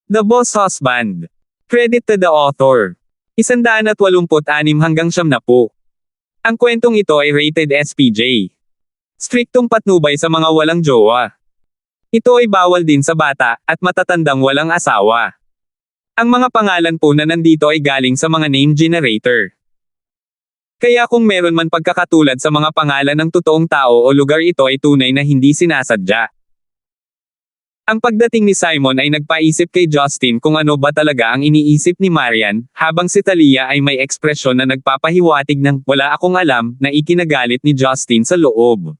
The Boss Husband. Credit to the author. 186 hanggang 70. Ang kwentong ito ay rated SPJ. Striktong patnubay sa mga walang jowa. Ito ay bawal din sa bata, at matatandang walang asawa. Ang mga pangalan po na nandito ay galing sa mga name generator. Kaya kung meron man pagkakatulad sa mga pangalan ng totoong tao o lugar, ito ay tunay na hindi sinasadya. Ang pagdating ni Simon ay nagpaisip kay Justin kung ano ba talaga ang iniisip ni Marian, habang si Talia ay may ekspresyon na nagpapahiwatig ng "wala akong alam" na ikinagalit ni Justin sa loob.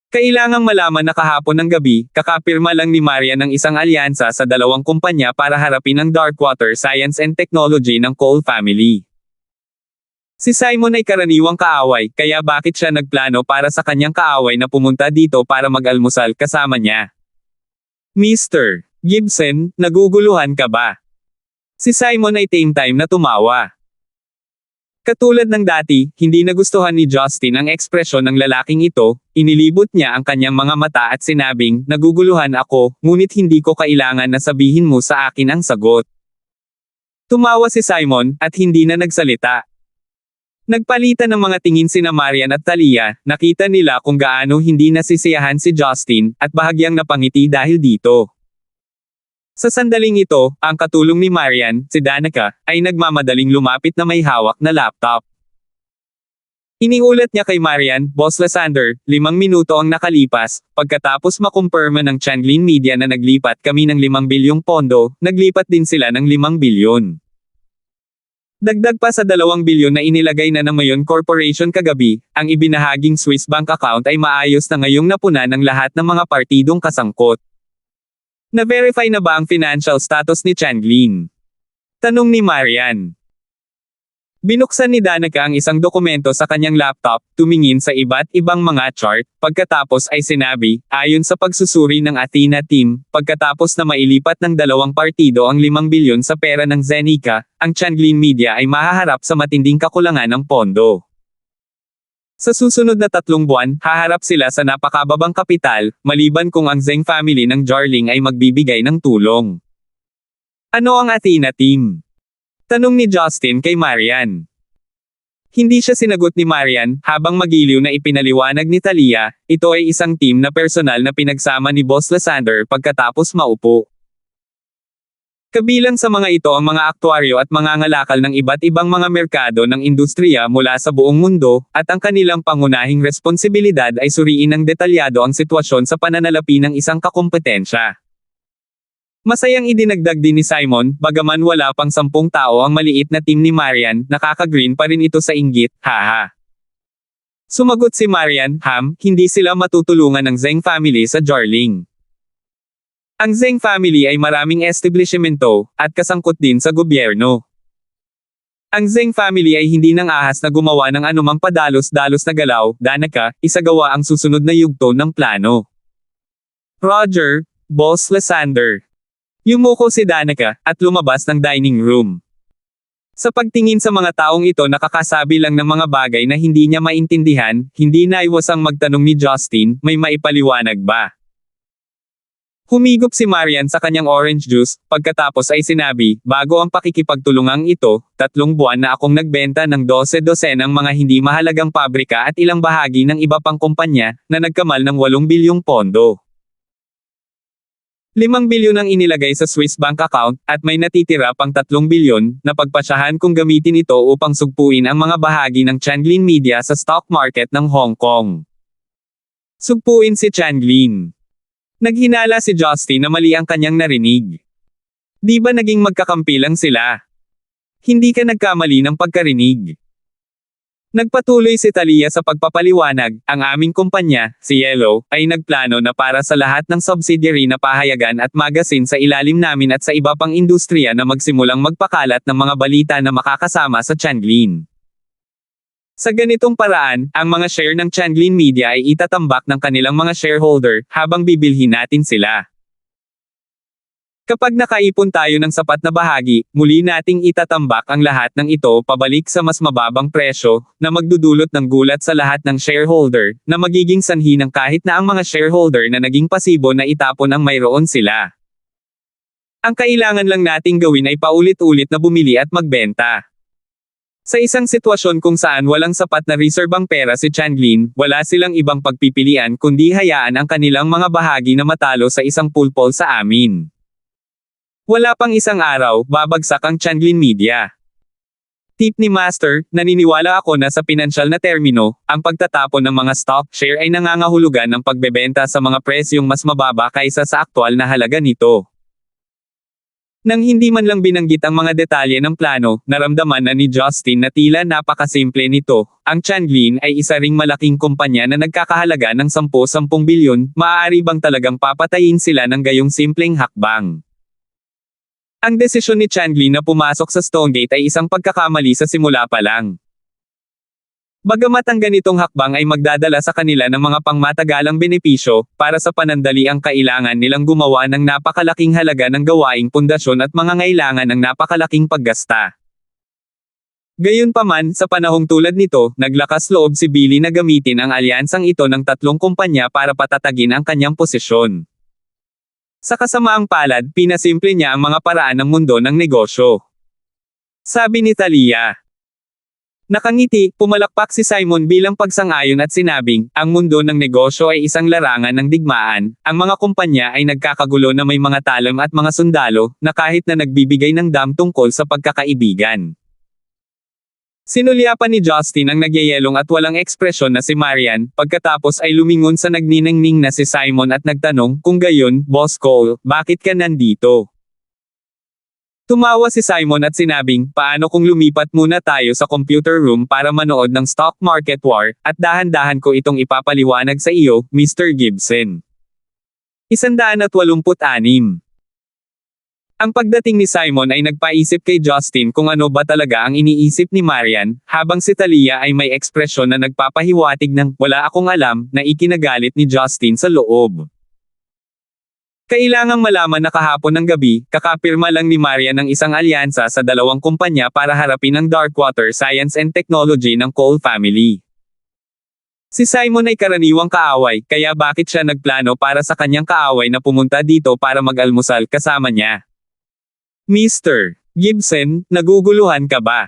Kailangang malaman na kahapon ng gabi, kakapirma lang ni Marian ng isang alyansa sa dalawang kumpanya para harapin ang Darkwater Science and Technology ng Cole family. Si Simon ay karaniwang kaaway, kaya bakit siya nagplano para sa kanyang kaaway na pumunta dito para mag-almusal kasama niya? Mr. Gibson, naguguluhan ka ba? Si Simon ay tame time na tumawa. Katulad ng dati, hindi nagustuhan ni Justin ang ekspresyon ng lalaking ito, inilibot niya ang kanyang mga mata at sinabing, "Naguguluhan ako, ngunit hindi ko kailangan na sabihin mo sa akin ang sagot." Tumawa si Simon, at hindi na nagsalita. Nagpalitan ng mga tingin sina Marian at Talia, nakita nila kung gaano hindi nasisiyahan si Justin, at bahagyang napangiti dahil dito. Sa sandaling ito, ang katulong ni Marian, si Danica, ay nagmamadaling lumapit na may hawak na laptop. Iniulat niya kay Marian, "Boss Lysander, 5 minuto ang nakalipas, pagkatapos makumpirma ng Changlin Media na naglipat kami ng 5 bilyong pondo, naglipat din sila ng 5 bilyon. Dagdag pa sa 2 bilyon na inilagay na ng Mayon Corporation kagabi, ang ibinahaging Swiss bank account ay maayos na ngayong napuna ng lahat ng mga partidong kasangkot." Na-verify na ba ang financial status ni Changlin? Tanong ni Marian. Binuksan ni Danica ang isang dokumento sa kanyang laptop, tumingin sa iba't ibang mga chart, pagkatapos ay sinabi, ayon sa pagsusuri ng Athena team, pagkatapos na mailipat ng dalawang partido ang 5 bilyon sa pera ng Zenica, ang Changlin Media ay mahaharap sa matinding kakulangan ng pondo. Sa susunod na 3 buwan, haharap sila sa napakababang kapital, maliban kung ang Zeng family ng Jarling ay magbibigay ng tulong. Ano ang Athena team? Tanong ni Justin kay Marian. Hindi siya sinagot ni Marian, habang magiliw na ipinaliwanag ni Talia, ito ay isang team na personal na pinagsama ni Boss Lysander pagkatapos maupo. Kabilang sa mga ito ang mga aktuaryo at mangangalakal ng iba't ibang mga merkado ng industriya mula sa buong mundo, at ang kanilang pangunahing responsibilidad ay suriin ng detalyado ang sitwasyon sa pananalapi ng isang kakumpetensya. Masayang idinagdag din ni Simon, bagaman wala pang 10 tao ang maliit na team ni Marian, nakaka-green pa rin ito sa inggit, haha. Sumagot si Marian, hindi sila matutulungan ng Zeng family sa Jarling. Ang Zeng family ay maraming establishmento, at kasangkot din sa gobyerno. Ang Zeng family ay hindi nang ahas na gumawa ng anumang padalos-dalos na galaw, Danica, isagawa ang susunod na yugto ng plano. Roger, Boss Lysander. Yumuko si Danica, at lumabas ng dining room. Sa pagtingin sa mga taong ito, nakakasabi lang ng mga bagay na hindi niya maintindihan, hindi naiwasang magtanong ni Justin, may maipaliwanag ba? Humigop si Marian sa kanyang orange juice, pagkatapos ay sinabi, bago ang pakikipagtulungang ito, 3 buwan na akong nagbenta ng 12 mga hindi mahalagang pabrika at ilang bahagi ng iba pang kumpanya, na nagkamal ng 8 bilyong pondo. 5 bilyon ang inilagay sa Swiss bank account, at may natitira pang 3 bilyon, na pagpasyahan kung gamitin ito upang sugpuin ang mga bahagi ng Changlin Media sa stock market ng Hong Kong. Sugpuin si Changlin. Naghinala si Justin na mali ang kanyang narinig. Di ba naging magkakampi lang sila? Hindi ka nagkamali ng pagkarinig. Nagpatuloy si Talia sa pagpapaliwanag, ang aming kumpanya, si Yellow, ay nagplano na para sa lahat ng subsidiary na pahayagan at magasin sa ilalim namin at sa iba pang industriya na magsimulang magpakalat ng mga balita na makakasama sa Changlin. Sa ganitong paraan, ang mga share ng Changlin Media ay itatambak ng kanilang mga shareholder, habang bibilhin natin sila. Kapag nakaipon tayo ng sapat na bahagi, muli nating itatambak ang lahat ng ito pabalik sa mas mababang presyo, na magdudulot ng gulat sa lahat ng shareholder, na magiging sanhi ng kahit na ang mga shareholder na naging pasibo na itapon ang mayroon sila. Ang kailangan lang nating gawin ay paulit-ulit na bumili at magbenta. Sa isang sitwasyon kung saan walang sapat na reserbang pera si Changlin, wala silang ibang pagpipilian kundi hayaan ang kanilang mga bahagi na matalo sa isang pulpol sa amin. Wala pang isang araw, babagsak ang Changlin Media. Tip ni Master, naniniwala ako na sa pinansyal na termino, ang pagtatapon ng mga stock share ay nangangahulugan ng pagbebenta sa mga presyong mas mababa kaysa sa aktwal na halaga nito. Nang hindi man lang binanggit ang mga detalye ng plano, naramdaman na ni Justin na tila napakasimple nito. Ang Changlin ay isa ring malaking kumpanya na nagkakahalaga ng 10-10 bilyon, maaari bang talagang papatayin sila ng gayong simpleng hakbang? Ang desisyon ni Changlin na pumasok sa Stonegate ay isang pagkakamali sa simula pa lang. Bagamat ang ganitong hakbang ay magdadala sa kanila ng mga pangmatagalang benepisyo, para sa panandali ang kailangan nilang gumawa ng napakalaking halaga ng gawaing pundasyon at mga ngailangan ng napakalaking paggasta. Gayunpaman, sa panahong tulad nito, naglakas loob si Billy na gamitin ang alyansang ito ng 3 kumpanya para patatagin ang kanyang posisyon. Sa kasamaang palad, pinasimple niya ang mga paraan ng mundo ng negosyo. Sabi ni Talia. Nakangiti, pumalakpak si Simon bilang pagsang-ayon at sinabing, ang mundo ng negosyo ay isang larangan ng digmaan, ang mga kumpanya ay nagkakagulo na may mga talam at mga sundalo, na kahit na nagbibigay ng dam tungkol sa pagkakaibigan. Sinulyapan ni Justin ang nagyayelong at walang ekspresyon na si Marian, pagkatapos ay lumingon sa nagniningning na si Simon at nagtanong, kung gayon, Boss Cole, bakit ka nandito? Tumawa si Simon at sinabing, paano kung lumipat muna tayo sa computer room para manood ng stock market war, at dahan-dahan ko itong ipapaliwanag sa iyo, Mr. Gibson. 186. Ang pagdating ni Simon ay nagpaisip kay Justin kung ano ba talaga ang iniisip ni Marian, habang si Talia ay may ekspresyon na nagpapahiwatig ng, wala akong alam, na ikinagalit ni Justin sa loob. Kailangang malaman na kahapon ng gabi, kakapirma lang ni Marian ng isang alyansa sa 2 kumpanya para harapin ang Darkwater Science and Technology ng Cole family. Si Simon ay karaniwang kaaway, kaya bakit siya nagplano para sa kanyang kaaway na pumunta dito para mag-almusal kasama niya? Mr. Gibson, naguguluhan ka ba?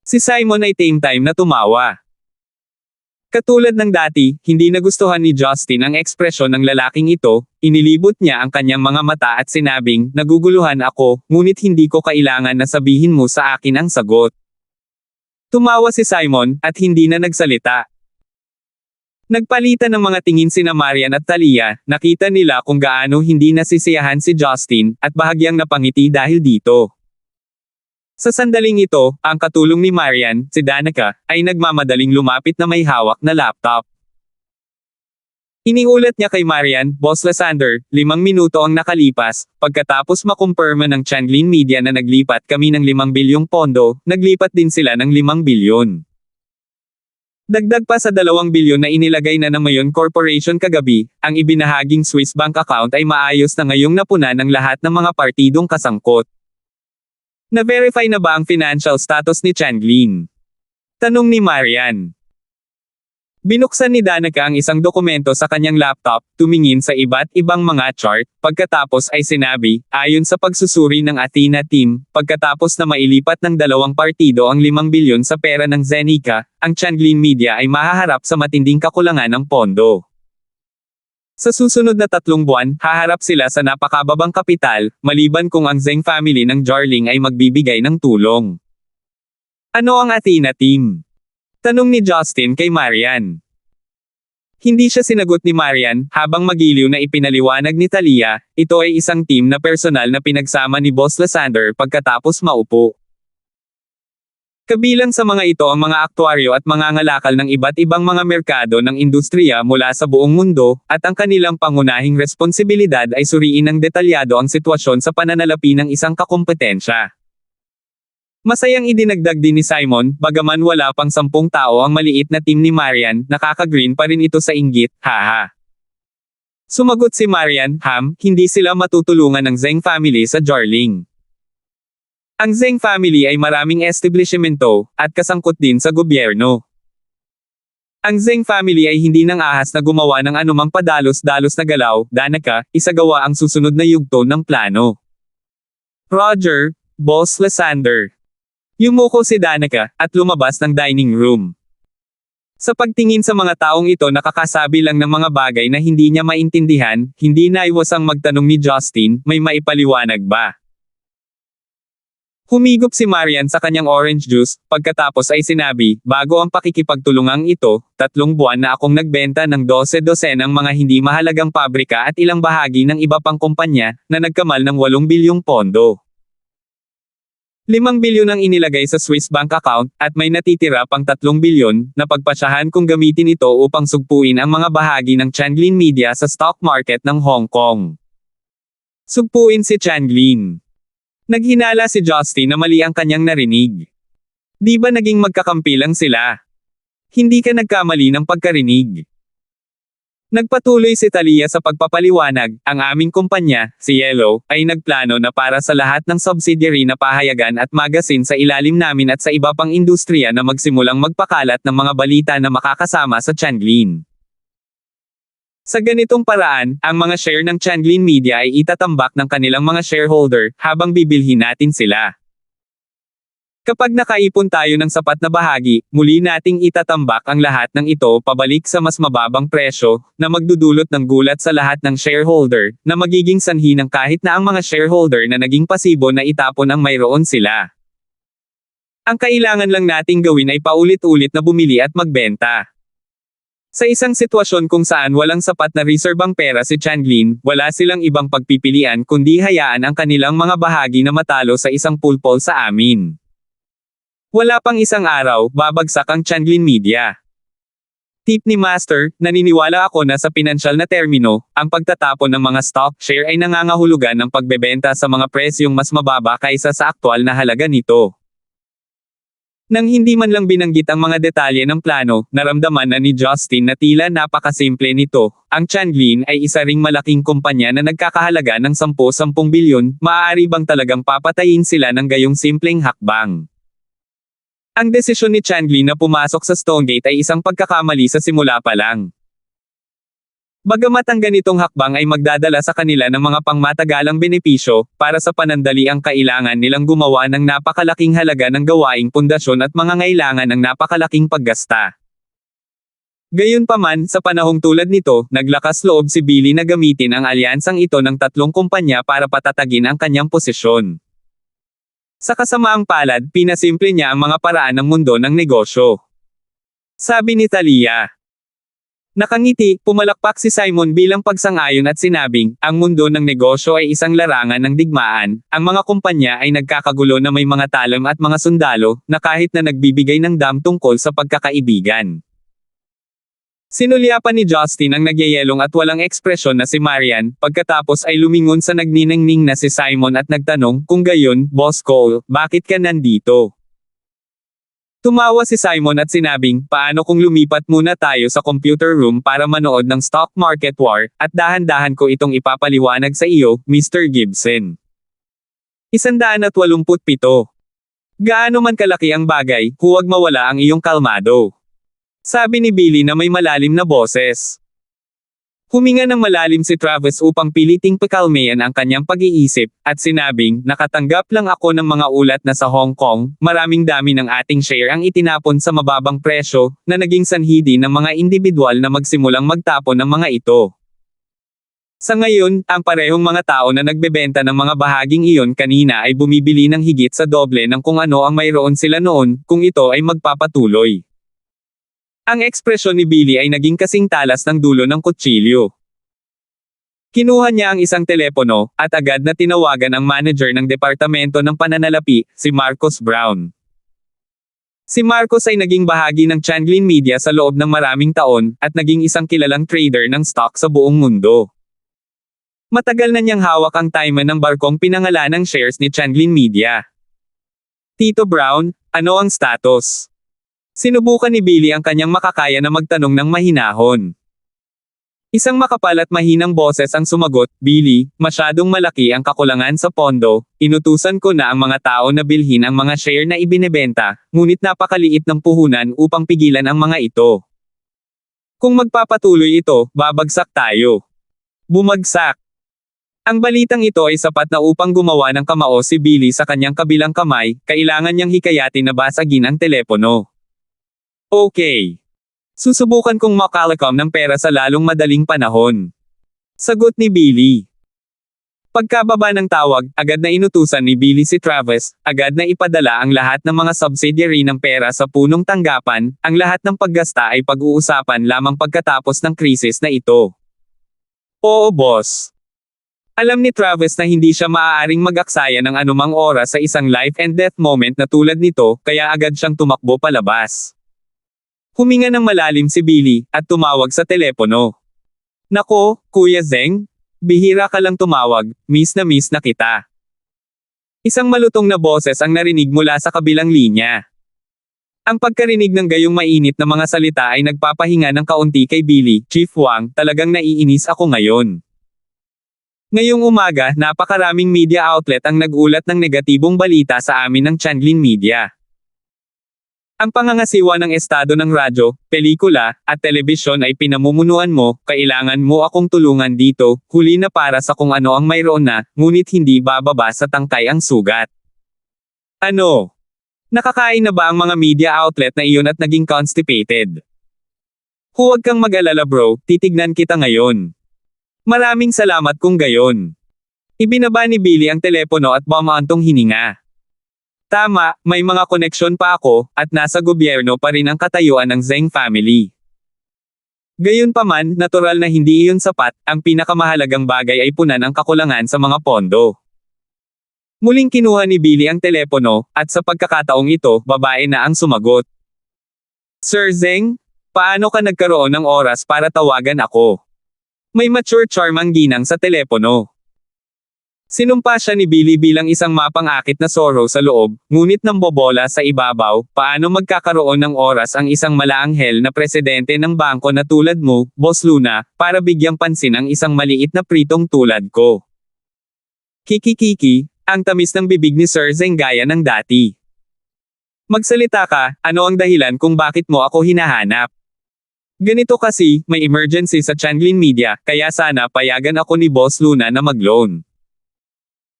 Si Simon ay same time na tumawa. Katulad ng dati, hindi nagustuhan ni Justin ang ekspresyon ng lalaking ito, inilibot niya ang kanyang mga mata at sinabing, naguguluhan ako, ngunit hindi ko kailangan na sabihin mo sa akin ang sagot. Tumawa si Simon, at hindi na nagsalita. Nagpalitan ng mga tingin sina Marian at Talia, nakita nila kung gaano hindi nasisiyahan si Justin, at bahagyang napangiti dahil dito. Sa sandaling ito, ang katulong ni Marian, si Danica, ay nagmamadaling lumapit na may hawak na laptop. Iniulat niya kay Marian, Boss Lysander, 5 minuto ang nakalipas, pagkatapos makumpirma ng Changlin Media na naglipat kami ng 5 bilyong pondo, naglipat din sila ng 5 bilyon. Dagdag pa sa 2 bilyon na inilagay na ng Mayon Corporation kagabi, ang ibinahaging Swiss bank account ay maayos na ngayong napuna ng lahat ng mga partidong kasangkot. Na-verify na ba ang financial status ni Changlin? Tanong ni Marian. Binuksan ni Danica ang isang dokumento sa kanyang laptop, tumingin sa iba't ibang mga chart, pagkatapos ay sinabi, ayon sa pagsusuri ng Athena team, pagkatapos na mailipat ng 2 partido ang 5 bilyon sa pera ng Zenica, ang Changlin Media ay mahaharap sa matinding kakulangan ng pondo. Sa susunod na 3 buwan, haharap sila sa napakababang kapital, maliban kung ang Zeng family ng Jarling ay magbibigay ng tulong. Ano ang Athena team? Tanong ni Justin kay Marian. Hindi siya sinagot ni Marian, habang magiliw na ipinaliwanag ni Talia, ito ay isang team na personal na pinagsama ni Boss Lysander pagkatapos maupo. Kabilang sa mga ito ang mga aktuaryo at mga ngalakal ng iba't ibang mga merkado ng industriya mula sa buong mundo, at ang kanilang pangunahing responsibilidad ay suriin ng detalyado ang sitwasyon sa pananalapi ng isang kakumpetensya. Masayang idinagdag din ni Simon, bagaman wala pang 10 tao ang maliit na team ni Marian, nakaka-green pa rin ito sa inggit, haha. Sumagot si Marian, hindi sila matutulungan ng Zeng family sa Jarling. Ang Zeng family ay maraming establishmento, at kasangkot din sa gobyerno. Ang Zeng family ay hindi nang ahas na gumawa ng anumang padalos-dalos na galaw, Danica, isagawa ang susunod na yugto ng plano. Roger, Boss Lysander. Yumuko si Danica, at lumabas ng dining room. Sa pagtingin sa mga taong ito nakakasabi lang ng mga bagay na hindi niya maintindihan, hindi naiwasang magtanong ni Justin, may maipaliwanag ba? Humigop si Marian sa kanyang orange juice, pagkatapos ay sinabi, bago ang pakikipagtulungang ito, 3 buwan na akong nagbenta ng 12 dosenang mga hindi mahalagang pabrika at ilang bahagi ng iba pang kumpanya, na nagkamal ng 8 bilyong pondo. 5 bilyon ang inilagay sa Swiss bank account, at may natitira pang 3 bilyon, na pagpasyahan kung gamitin ito upang sugpuin ang mga bahagi ng Changlin Media sa stock market ng Hong Kong. Sugpuin si Changlin. Naghinala si Justin na mali ang kanyang narinig. Di ba naging magkakampi lang sila? Hindi ka nagkamali ng pagkarinig. Nagpatuloy si Talia sa pagpapaliwanag, ang aming kumpanya, si Yellow, ay nagplano na para sa lahat ng subsidiary na pahayagan at magasin sa ilalim namin at sa iba pang industriya na magsimulang magpakalat ng mga balita na makakasama sa Changlin. Sa ganitong paraan, ang mga share ng Changlin Media ay itatambak ng kanilang mga shareholder, habang bibilhin natin sila. Kapag nakaipon tayo ng sapat na bahagi, muli nating itatambak ang lahat ng ito pabalik sa mas mababang presyo, na magdudulot ng gulat sa lahat ng shareholder, na magiging sanhi ng kahit na ang mga shareholder na naging pasibo na itapon ang mayroon sila. Ang kailangan lang nating gawin ay paulit-ulit na bumili at magbenta. Sa isang sitwasyon kung saan walang sapat na reserbang pera si Changlin, wala silang ibang pagpipilian kundi hayaan ang kanilang mga bahagi na matalo sa isang pulpol sa amin. Wala pang isang araw, babagsak ang Changlin Media. Tip ni Master, naniniwala ako na sa pinansyal na termino, ang pagtatapon ng mga stock share ay nangangahulugan ng pagbebenta sa mga presyong mas mababa kaysa sa aktwal na halaga nito. Nang hindi man lang binanggit ang mga detalye ng plano, naramdaman na ni Justin na tila napakasimple nito. Ang Changlin ay isa ring malaking kumpanya na nagkakahalaga ng 10-10 bilyon, maaari bang talagang papatayin sila ng gayong simpleng hakbang? Ang desisyon ni Changlin na pumasok sa Stonegate ay isang pagkakamali sa simula pa lang. Bagamat ang ganitong hakbang ay magdadala sa kanila ng mga pangmatagalang benepisyo, para sa panandali ang kailangan nilang gumawa ng napakalaking halaga ng gawaing pundasyon at mga ngailangan ng napakalaking paggasta. Gayunpaman, sa panahong tulad nito, naglakas loob si Billy na gamitin ang alyansang ito ng 3 kumpanya para patatagin ang kanyang posisyon. Sa kasamaang palad, pinasimple niya ang mga paraan ng mundo ng negosyo. Sabi ni Talia. Nakangiti, pumalakpak si Simon bilang pagsang-ayon at sinabing, ang mundo ng negosyo ay isang larangan ng digmaan, ang mga kumpanya ay nagkakagulo na may mga talam at mga sundalo, na kahit na nagbibigay ng dam tungkol sa pagkakaibigan. Sinulyapan ni Justin ang nagyayelong at walang ekspresyon na si Marian, pagkatapos ay lumingon sa nagniningning na si Simon at nagtanong, kung gayon, Boss Cole, bakit ka nandito? Tumawa si Simon at sinabing, paano kung lumipat muna tayo sa computer room para manood ng stock market war, at dahan-dahan ko itong ipapaliwanag sa iyo, Mr. Gibson. 187. Gaano man kalaki ang bagay, huwag mawala ang iyong kalmado. Sabi ni Billy na may malalim na boses. Huminga ng malalim si Travis upang piliting pakalmayan ang kanyang pag-iisip, at sinabing, nakatanggap lang ako ng mga ulat na sa Hong Kong, maraming dami ng ating share ang itinapon sa mababang presyo, na naging sanhi din ng mga individual na magsimulang magtapon ng mga ito. Sa ngayon, ang parehong mga tao na nagbebenta ng mga bahaging iyon kanina ay bumibili ng higit sa doble ng kung ano ang mayroon sila noon, kung ito ay magpapatuloy. Ang ekspresyon ni Billy ay naging kasing talas ng dulo ng kutsilyo. Kinuha niya ang isang telepono, at agad na tinawagan ang manager ng Departamento ng Pananalapi, si Marcos Brown. Si Marcos ay naging bahagi ng Changlin Media sa loob ng maraming taon, at naging isang kilalang trader ng stock sa buong mundo. Matagal na niyang hawak ang timing ng barkong pinangalanang shares ni Changlin Media. Tito Brown, ano ang status? Sinubukan ni Billy ang kanyang makakaya na magtanong ng mahinahon. Isang makapal at mahinang boses ang sumagot, Billy, masyadong malaki ang kakulangan sa pondo, inutusan ko na ang mga tao na bilhin ang mga share na ibinebenta, ngunit napakaliit ng puhunan upang pigilan ang mga ito. Kung magpapatuloy ito, babagsak tayo. Bumagsak. Ang balitang ito ay sapat na upang gumawa ng kamao si Billy sa kanyang kabilang kamay, kailangan niyang hikayatin na basagin ang telepono. Okay. Susubukan kong makalakom ng pera sa lalong madaling panahon. Sagot ni Billy. Pagkababa ng tawag, agad na inutusan ni Billy si Travis, agad na ipadala ang lahat ng mga subsidiary ng pera sa punong tanggapan, ang lahat ng paggasta ay pag-uusapan lamang pagkatapos ng krisis na ito. Oo boss. Alam ni Travis na hindi siya maaaring mag-aksaya ng anumang oras sa isang life and death moment na tulad nito, kaya agad siyang tumakbo palabas. Huminga ng malalim si Billy, at tumawag sa telepono. Nako, Kuya Zeng? Bihira ka lang tumawag, miss na kita. Isang malutong na boses ang narinig mula sa kabilang linya. Ang pagkarinig ng gayong mainit na mga salita ay nagpapahinga ng kaunti kay Billy. Chief Wang, talagang naiinis ako ngayon. Ngayong umaga, napakaraming media outlet ang nag-ulat ng negatibong balita sa amin ng Changlin Media. Ang pangangasiwa ng estado ng radyo, pelikula, at telebisyon ay pinamumunuan mo, kailangan mo akong tulungan dito, huli na para sa kung ano ang mayroon na, ngunit hindi bababa sa tangkay ang sugat. Ano? Nakakain na ba ang mga media outlet na iyon at naging constipated? Huwag kang mag-alala bro, titignan kita ngayon. Maraming salamat kung gayon. Ibinaba ni Billy ang telepono at bumaantong hininga. Tama, may mga koneksyon pa ako, at nasa gobyerno pa rin ang katayuan ng Zeng family. Gayunpaman, natural na hindi iyon sapat, ang pinakamahalagang bagay ay punan ang kakulangan sa mga pondo. Muling kinuha ni Billy ang telepono, at sa pagkakataong ito, babae na ang sumagot. Sir Zeng, paano ka nagkaroon ng oras para tawagan ako? May mature charm ang ginang sa telepono. Sinumpa siya ni Billy bilang isang mapang-akit na soro sa loob, ngunit nambobola sa ibabaw, paano magkakaroon ng oras ang isang malaanghel na presidente ng bangko na tulad mo, Boss Luna, para bigyang pansin ang isang maliit na pritong tulad ko. Kiki, ang tamis ng bibig ni Sir Zeng gaya ng dati. Magsalita ka, ano ang dahilan kung bakit mo ako hinahanap? Ganito kasi, may emergency sa Changlin Media, kaya sana payagan ako ni Boss Luna na mag-loan.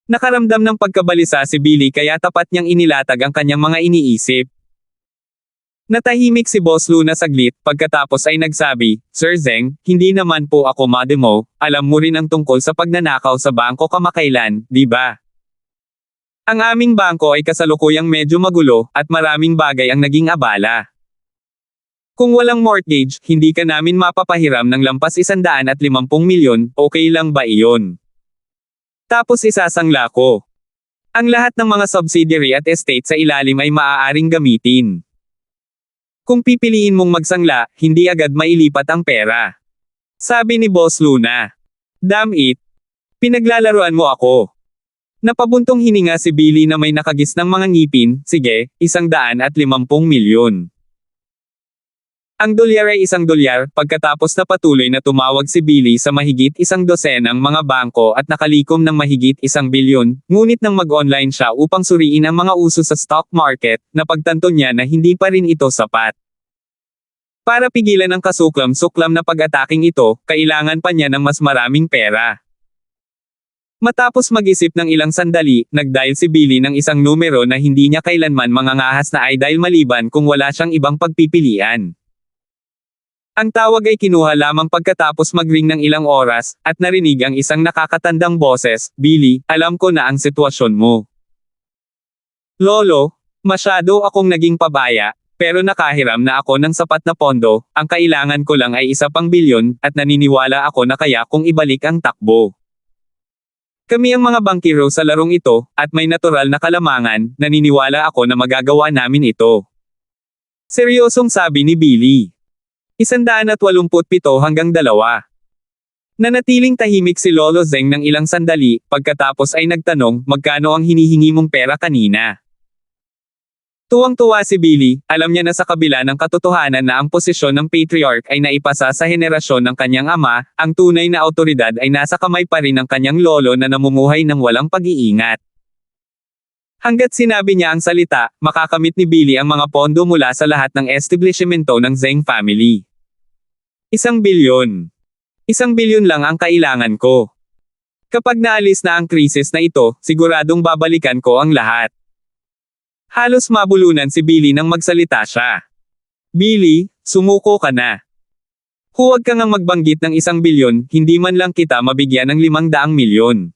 Nakaramdam ng pagkabalisa si Billy kaya tapat niyang inilatag ang kanyang mga iniisip. Natahimik si Boss Luna saglit, pagkatapos ay nagsabi, Sir Zeng, hindi naman po ako mademo, alam mo rin ang tungkol sa pagnanakaw sa bangko kamakailan, di ba? Ang aming bangko ay kasalukuyang medyo magulo, at maraming bagay ang naging abala. Kung walang mortgage, hindi ka namin mapapahiram ng lampas 150 milyon, okay lang ba iyon? Tapos isasangla ko. Ang lahat ng mga subsidiary at estate sa ilalim ay maaaring gamitin. Kung pipiliin mong magsangla, hindi agad mailipat ang pera. Sabi ni Boss Luna. Damn it. Pinaglalaruan mo ako. Napabuntong hininga si Billy na may nakagis ng mga ngipin, sige, 150 milyon. Ang dolyar ay $1, pagkatapos na patuloy na tumawag si Billy sa mahigit 100 ng mga bangko at nakalikom ng mahigit 1 bilyon, ngunit nang mag-online siya upang suriin ang mga uso sa stock market, napagtanto niya na hindi pa rin ito sapat. Para pigilan ang kasuklam-suklam na pag-ataking ito, kailangan pa niya ng mas maraming pera. Matapos mag-isip ng ilang sandali, nag-dial si Billy ng isang numero na hindi niya kailanman mangangahas na i-dial maliban kung wala siyang ibang pagpipilian. Ang tawag ay kinuha lamang pagkatapos mag-ring ng ilang oras, at narinig ang isang nakakatandang boses, Billy, alam ko na ang sitwasyon mo. Lolo, masyado akong naging pabaya, pero nakahiram na ako ng sapat na pondo, ang kailangan ko lang ay 1 bilyon, at naniniwala ako na kaya kong ibalik ang takbo. Kami ang mga bangkiro sa larong ito, at may natural na kalamangan, naniniwala ako na magagawa namin ito. Seryosong sabi ni Billy. 187 hanggang 2. Nanatiling tahimik si Lolo Zeng ng ilang sandali, pagkatapos ay nagtanong, magkano ang hinihingi mong pera kanina? Tuwang-tuwa si Billy, alam niya na sa kabila ng katotohanan na ang posisyon ng patriarch ay naipasa sa henerasyon ng kanyang ama, ang tunay na awtoridad ay nasa kamay pa rin ng kanyang lolo na namumuhay ng walang pag-iingat. Hanggat sinabi niya ang salita, makakamit ni Billy ang mga pondo mula sa lahat ng establishmento ng Zeng family. 1 bilyon. 1 bilyon lang ang kailangan ko. Kapag naalis na ang krisis na ito, siguradong babalikan ko ang lahat. Halos mabulunan si Billy nang magsalita siya. Billy, sumuko ka na. Huwag ka ngang magbanggit ng 1 bilyon, hindi man lang kita mabigyan ng 500 milyon.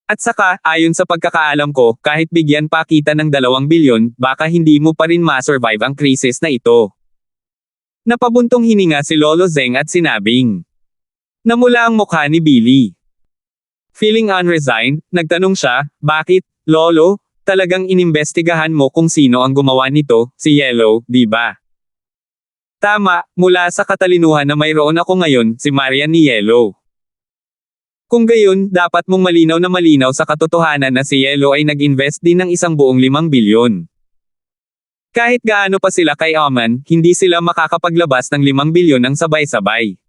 At saka, ayon sa pagkakaalam ko, kahit bigyan pa kita ng 2 bilyon, baka hindi mo pa rin ma-survive ang krisis na ito. Napabuntong hininga si Lolo Zeng at sinabing. Namula ang mukha ni Billy. Feeling unresigned, nagtanong siya, bakit, Lolo? Talagang inimbestigahan mo kung sino ang gumawa nito, si Yellow, di ba? Tama, mula sa katalinuhan na mayroon ako ngayon, si Marian ni Yellow. Kung gayon, dapat mong malinaw na malinaw sa katotohanan na si Yellow ay nag-invest din ng 1 buong 5 bilyon. Kahit gaano pa sila kay Oman, hindi sila makakapaglabas ng 5 bilyon ng sabay-sabay.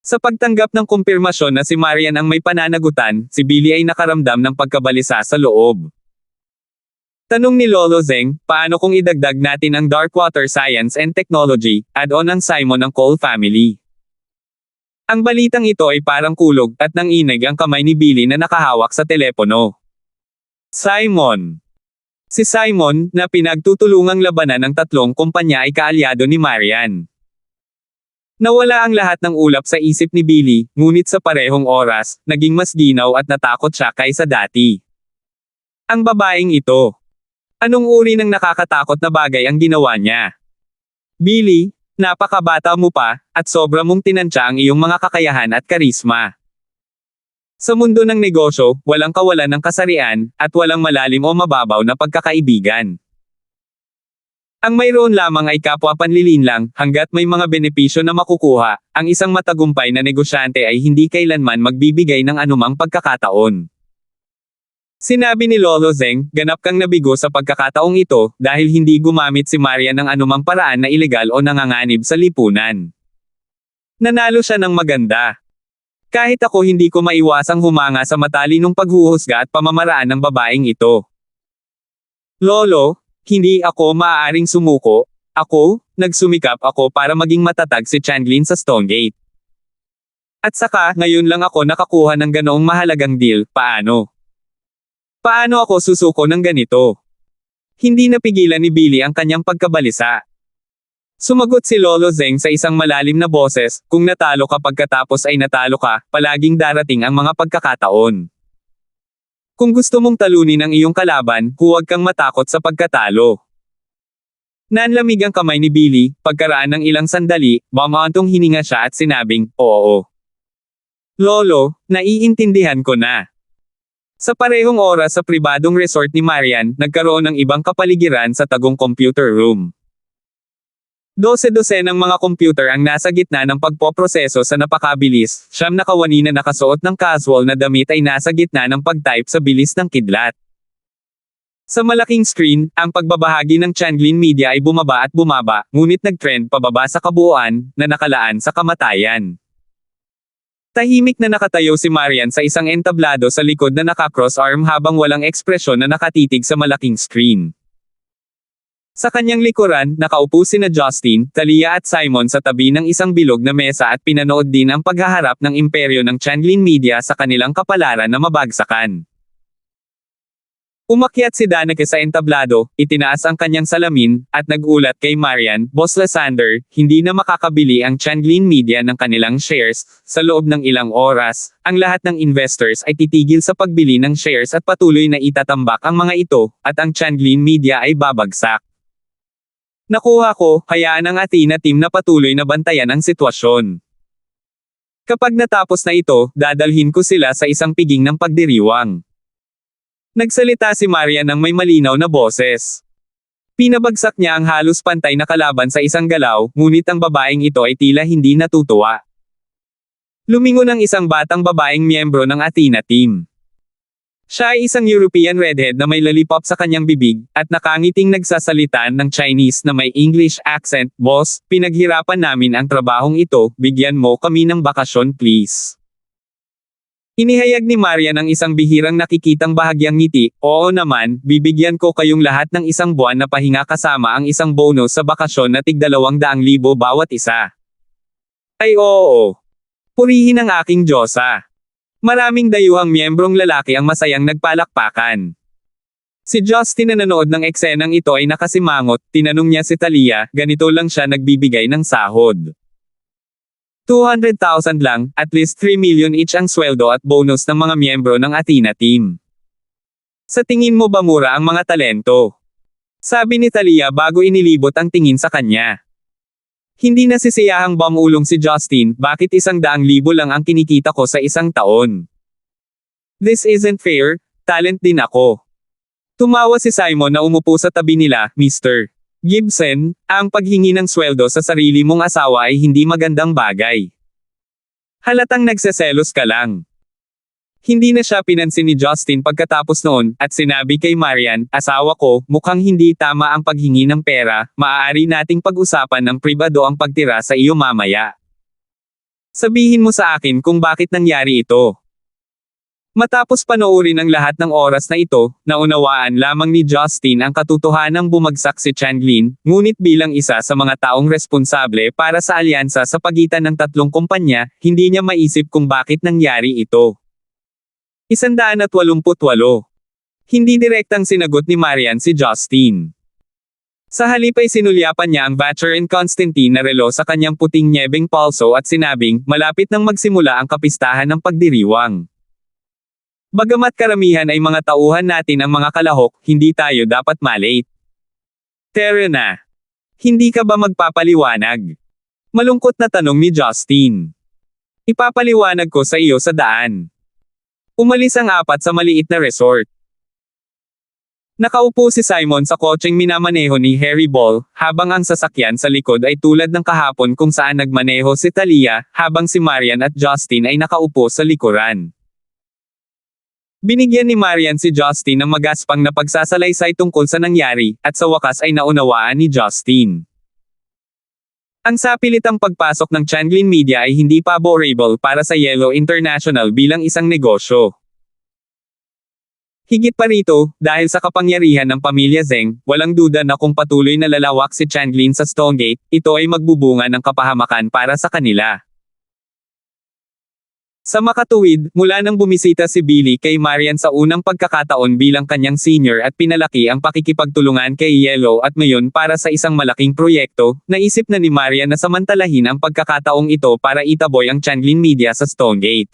Sa pagtanggap ng kumpirmasyon na si Marian ang may pananagutan, si Billy ay nakaramdam ng pagkabalisa sa loob. Tanong ni Lolo Zeng, paano kung idagdag natin ang Darkwater Science and Technology, add-on ng Simon ng Cole family? Ang balitang ito ay parang kulog at nanginig ang kamay ni Billy na nakahawak sa telepono. Simon. Si Simon, na pinagtutulungang labanan ng 3 kumpanya ay kaalyado ni Marian. Nawala ang lahat ng ulap sa isip ni Billy, ngunit sa parehong oras, naging mas ginaw at natakot siya kaysa dati. Ang babaeng ito. Anong uri ng nakakatakot na bagay ang ginawa niya? Billy, napakabata mo pa, at sobra mong tinansya ang iyong mga kakayahan at karisma. Sa mundo ng negosyo, walang kawalan ng kasarian, at walang malalim o mababaw na pagkakaibigan. Ang mayroon lamang ay kapwa panlilin lang, hanggat may mga benepisyo na makukuha, ang isang matagumpay na negosyante ay hindi kailanman magbibigay ng anumang pagkakataon. Sinabi ni Lolo Zeng, ganap kang nabigo sa pagkakataong ito, dahil hindi gumamit si Marian ng anumang paraan na ilegal o nanganganib sa lipunan. Nanalo siya ng maganda. Kahit ako hindi ko maiwasang humanga sa matalinong paghuhusga at pamamaraan ng babaeng ito. Lolo, hindi ako maaaring sumuko. Ako, nagsumikap ako para maging matatag si Changlin sa Stonegate. At saka, ngayon lang ako nakakuha ng ganoong mahalagang deal, paano? Paano ako susuko ng ganito? Hindi napigilan ni Billy ang kanyang pagkabalisa. Sumagot si Lolo Zeng sa isang malalim na boses, kung natalo ka pagkatapos ay natalo ka, palaging darating ang mga pagkakataon. Kung gusto mong talunin ang iyong kalaban, huwag kang matakot sa pagkatalo. Nanlamig ang kamay ni Billy, pagkaraan ng ilang sandali, bumantong hininga siya at sinabing, oo. Lolo, naiintindihan ko na. Sa parehong oras sa pribadong resort ni Marian, nagkaroon ng ibang kapaligiran sa tagong computer room. 12 ng mga computer ang nasa gitna ng pagpoproseso sa napakabilis, 9 na kawani na nakasuot ng casual na damit ay nasa gitna ng pag-type sa bilis ng kidlat. Sa malaking screen, ang pagbabahagi ng Changlin Media ay bumaba at bumaba, ngunit nag-trend pababa sa kabuuan, na nakalaan sa kamatayan. Tahimik na nakatayo si Marian sa isang entablado sa likod na naka-cross-arm habang walang ekspresyon na nakatitig sa malaking screen. Sa kanyang likuran, nakaupo sina Justin, Talia at Simon sa tabi ng isang bilog na mesa at pinanood din ang paghaharap ng imperyo ng Changlin Media sa kanilang kapalaran na mabagsakan. Umakyat si Danake sa entablado, itinaas ang kanyang salamin, at nagulat kay Marian, Boss Lysander, hindi na makakabili ang Changlin Media ng kanilang shares. Sa loob ng ilang oras, ang lahat ng investors ay titigil sa pagbili ng shares at patuloy na itatambak ang mga ito, at ang Changlin Media ay babagsak. Nakuha ko, hayaan ang Athena team na patuloy na bantayan ang sitwasyon. Kapag natapos na ito, dadalhin ko sila sa isang piging ng pagdiriwang. Nagsalita si Marian ng may malinaw na boses. Pinabagsak niya ang halos pantay na kalaban sa isang galaw, ngunit ang babaeng ito ay tila hindi natutuwa. Lumingon ang isang batang babaeng miyembro ng Athena team. Siya ay isang European redhead na may lollipop sa kanyang bibig, at nakangiting nagsasalita ng Chinese na may English accent. Boss, pinaghirapan namin ang trabahong ito, bigyan mo kami ng bakasyon please. Inihayag ni Marian ang isang bihirang nakikitang bahagyang ngiti, oo naman, bibigyan ko kayong lahat ng 1 buwan na pahinga kasama ang isang bonus sa bakasyon na tig 200,000 bawat isa. Ay oo. Purihin ang aking Diyosa. Maraming dayuhang miyembrong lalaki ang masayang nagpalakpakan. Si Justin na nanood ng eksenang ito ay nakasimangot, tinanong niya si Talia, ganito lang siya nagbibigay ng sahod. 200,000 lang, at least 3 million each ang sweldo at bonus ng mga miyembro ng Athena team. Sa tingin mo ba mura ang mga talento? Sabi ni Talia bago inilibot ang tingin sa kanya. Hindi nasisiyahang bumulong si Justin, bakit 100,000 lang ang kinikita ko sa isang taon? This isn't fair, talent din ako. Tumawa si Simon na umupo sa tabi nila, Mr. Gibson, ang paghingi ng sweldo sa sarili mong asawa ay hindi magandang bagay. Halatang nagseselos ka lang. Hindi na siya pinansin ni Justin pagkatapos noon, at sinabi kay Marian, asawa ko, mukhang hindi tama ang paghingi ng pera, maaari nating pag-usapan ng pribado ang pagtira sa iyo mamaya. Sabihin mo sa akin kung bakit nangyari ito. Matapos panoorin ang lahat ng oras na ito, naunawaan lamang ni Justin ang katotohanang bumagsak si Changlin, ngunit bilang isa sa mga taong responsable para sa alyansa sa pagitan ng tatlong kumpanya, hindi niya maisip kung bakit nangyari ito. 188. Hindi direktang sinagot ni Marian si Justin. Sa halip ay sinulyapan niya ang Vacherin Constantine na relo sa kanyang puting nyebeng palso at sinabing, malapit nang magsimula ang kapistahan ng pagdiriwang. Bagamat karamihan ay mga tauhan natin ang mga kalahok, hindi tayo dapat malate. Tara na. Hindi ka ba magpapaliwanag? Malungkot na tanong ni Justin. Ipapaliwanag ko sa iyo sa daan. Umalis ang apat sa maliit na resort. Nakaupo si Simon sa kotseng minamaneho ni Harry Ball, habang ang sasakyan sa likod ay tulad ng kahapon kung saan nagmaneho si Talia, habang si Marian at Justin ay nakaupo sa likuran. Binigyan ni Marian si Justin ng magaspang na pagsasalaysay tungkol sa nangyari, at sa wakas ay naunawaan ni Justin. Ang sapilitang pagpasok ng Changlin Media ay hindi favorable para sa Yellow International bilang isang negosyo. Higit pa rito, dahil sa kapangyarihan ng pamilya Zeng, walang duda na kung patuloy na lalawak si Changlin sa Stonegate, ito ay magbubunga ng kapahamakan para sa kanila. Sa makatuwid, mula nang bumisita si Billy kay Marian sa unang pagkakataon bilang kanyang senior at pinalaki ang pakikipagtulungan kay Yellow at ngayon para sa isang malaking proyekto, naisip na ni Marian na samantalahin ang pagkakataong ito para itaboy ang Changlin Media sa Stonegate.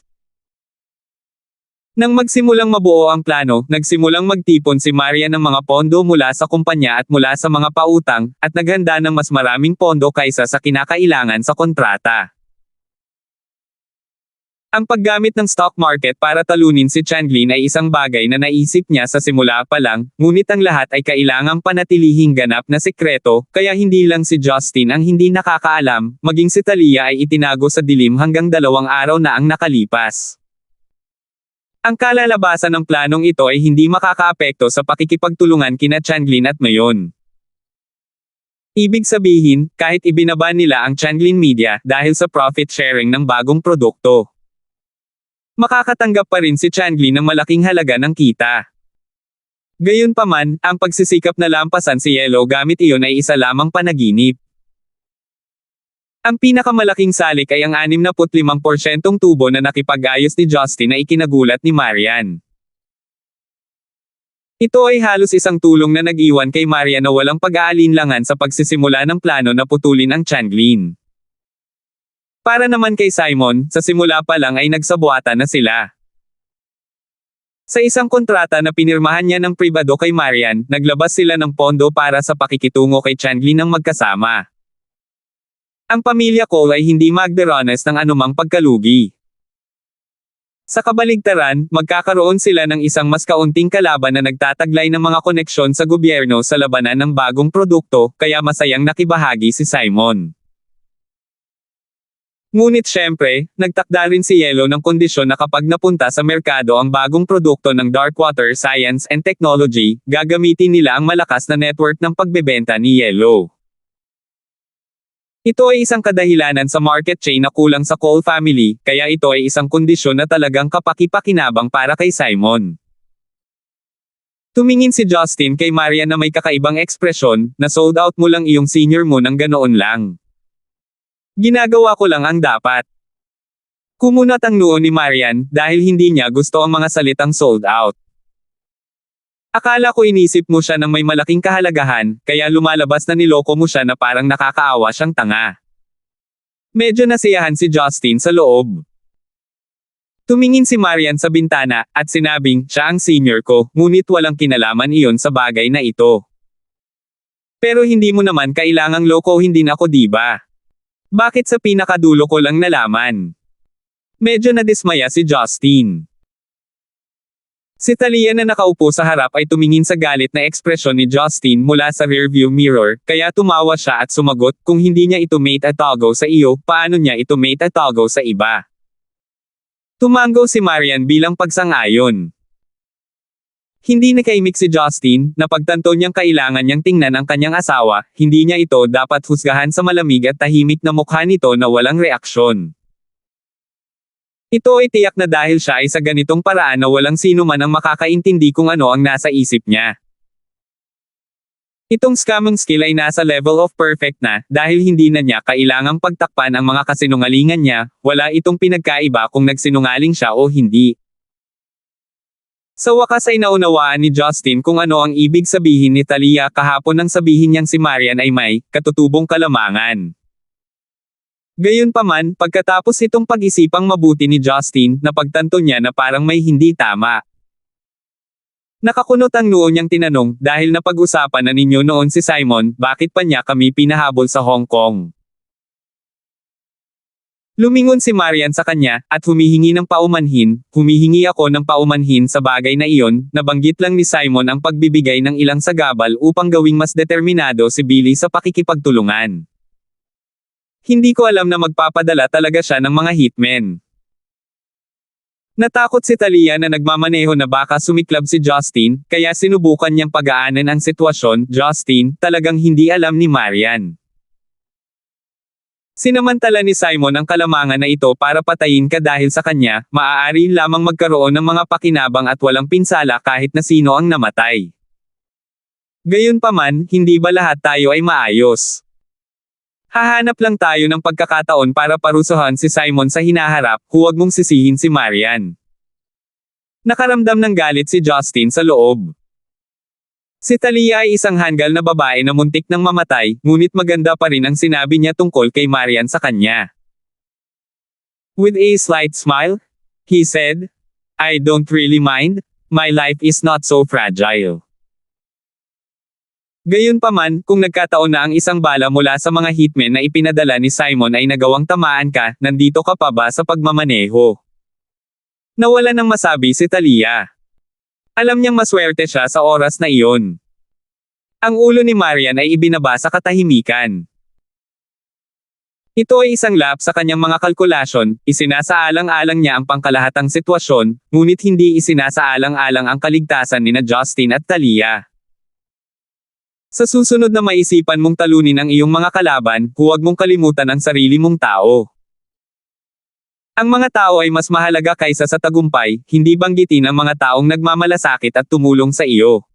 Nang magsimulang mabuo ang plano, nagsimulang magtipon si Marian ng mga pondo mula sa kumpanya at mula sa mga pautang, at naghanda ng mas maraming pondo kaysa sa kinakailangan sa kontrata. Ang paggamit ng stock market para talunin si Changlin ay isang bagay na naisip niya sa simula pa lang, ngunit ang lahat ay kailangang panatilihing ganap na sekreto, kaya hindi lang si Justin ang hindi nakakaalam, maging si Talia ay itinago sa dilim hanggang 2 araw na ang nakalipas. Ang kalalabasan ng planong ito ay hindi makakaapekto sa pakikipagtulungan kina Changlin at Mayon. Ibig sabihin, kahit ibinaba nila ang Changlin Media dahil sa profit sharing ng bagong produkto, makakatanggap pa rin si Changlin ng malaking halaga ng kita. Gayunpaman, ang pagsisikap na lampasan si Yellow gamit iyon ay isa lamang panaginip. Ang pinakamalaking salik ay ang 65% tubo na nakipag-ayos ni Justin na ikinagulat ni Marian. Ito ay halos isang tulong na nag-iwan kay Marian na walang pag-aalinlangan sa pagsisimula ng plano na putulin ang Changlin. Para naman kay Simon, sa simula pa lang ay nagsabuatan na sila. Sa isang kontrata na pinirmahan niya ng pribado kay Marian, naglabas sila ng pondo para sa pakikitungo kay Changlin ng magkasama. Ang pamilya Cole ay hindi magdaranas ng anumang pagkalugi. Sa kabaligtaran, magkakaroon sila ng isang mas kaunting kalaban na nagtataglay ng mga koneksyon sa gobyerno sa labanan ng bagong produkto, kaya masayang nakibahagi si Simon. Ngunit syempre, nagtakda rin si Yellow ng kondisyon na kapag napunta sa merkado ang bagong produkto ng Darkwater Science and Technology, gagamitin nila ang malakas na network ng pagbebenta ni Yellow. Ito ay isang kadahilanan sa market chain na kulang sa Cole family, kaya ito ay isang kondisyon na talagang kapaki-pakinabang para kay Simon. Tumingin si Justin kay Marian na may kakaibang ekspresyon, na sold out mo lang iyong senior mo ng ganoon lang. Ginagawa ko lang ang dapat. Kumunat ang noo ni Marian dahil hindi niya gusto ang mga salitang sold out. Akala ko inisip mo siya ng may malaking kahalagahan, kaya lumalabas na niloko mo siya na parang nakakaawa siyang tanga. Medyo nasiyahan si Justin sa loob. Tumingin si Marian sa bintana, at sinabing, siya ang senior ko, ngunit walang kinalaman iyon sa bagay na ito. Pero hindi mo naman kailangang lokohin din ako, diba? Bakit sa pinakadulo ko lang nalaman? Medyo nadismaya si Justin. Si Talia na nakaupo sa harap ay tumingin sa galit na ekspresyon ni Justin mula sa rearview mirror, kaya tumawa siya at sumagot, kung hindi niya ito mate at togo sa iyo, paano niya ito mate at togo sa iba? Tumango si Marian bilang pagsang-ayon. Hindi nakaimik si Justin, na pagtanto niyang kailangan niyang tingnan ang kanyang asawa, hindi niya ito dapat husgahan sa malamig at tahimik na mukha nito na walang reaksyon. Ito ay tiyak na dahil siya ay sa ganitong paraan na walang sino man ang makakaintindi kung ano ang nasa isip niya. Itong scamming skill ay nasa level of perfect na, dahil hindi na niya kailangang pagtakpan ang mga kasinungalingan niya, wala itong pinagkaiba kung nagsinungaling siya o hindi. Sa wakas ay naunawaan ni Justin kung ano ang ibig sabihin ni Talia kahapon nang sabihin niyang si Marian ay may katutubong kalamangan. Gayunpaman, pagkatapos itong pag-isipang mabuti ni Justin, napagtanto niya na parang may hindi tama. Nakakunot ang noo niyang tinanong, dahil napag-usapan na ninyo noon si Simon, bakit pa niya kami pinahabol sa Hong Kong? Lumingon si Marian sa kanya, at humihingi ng paumanhin, humihingi ako ng paumanhin sa bagay na iyon, nabanggit lang ni Simon ang pagbibigay ng ilang sagabal upang gawing mas determinado si Billy sa pakikipagtulungan. Hindi ko alam na magpapadala talaga siya ng mga hitmen. Natakot si Talia na nagmamaneho na baka sumiklab si Justin, kaya sinubukan niyang pagaanan ang sitwasyon. Justin, talagang hindi alam ni Marian. Sinamantala ni Simon ang kalamangan na ito para patayin ka dahil sa kanya, maaari lamang magkaroon ng mga pakinabang at walang pinsala kahit na sino ang namatay. Gayunpaman, hindi ba lahat tayo ay maayos? Hahanap lang tayo ng pagkakataon para parusahan si Simon sa hinaharap, huwag mong sisihin si Marian. Nakaramdam ng galit si Justin sa loob. Si Talia ay isang hanggal na babae na muntik nang mamatay, ngunit maganda pa rin ang sinabi niya tungkol kay Marian sa kanya. With a slight smile, he said, I don't really mind, my life is not so fragile. Gayunpaman, kung nagkataon na ang isang bala mula sa mga hitmen na ipinadala ni Simon ay nagawang tamaan ka, nandito ka pa ba sa pagmamaneho? Nawala nang masabi si Talia. Alam niyang maswerte siya sa oras na iyon. Ang ulo ni Marian ay ibinaba sa katahimikan. Ito ay isang lap sa kanyang mga kalkulasyon, isinasaalang-alang niya ang pangkalahatang sitwasyon, ngunit hindi isinasaalang-alang ang kaligtasan nina Justin at Talia. Sa susunod na maisipan mong talunin ang iyong mga kalaban, huwag mong kalimutan ang sarili mong tao. Ang mga tao ay mas mahalaga kaysa sa tagumpay, hindi banggitin ang mga taong nagmamalasakit at tumulong sa iyo.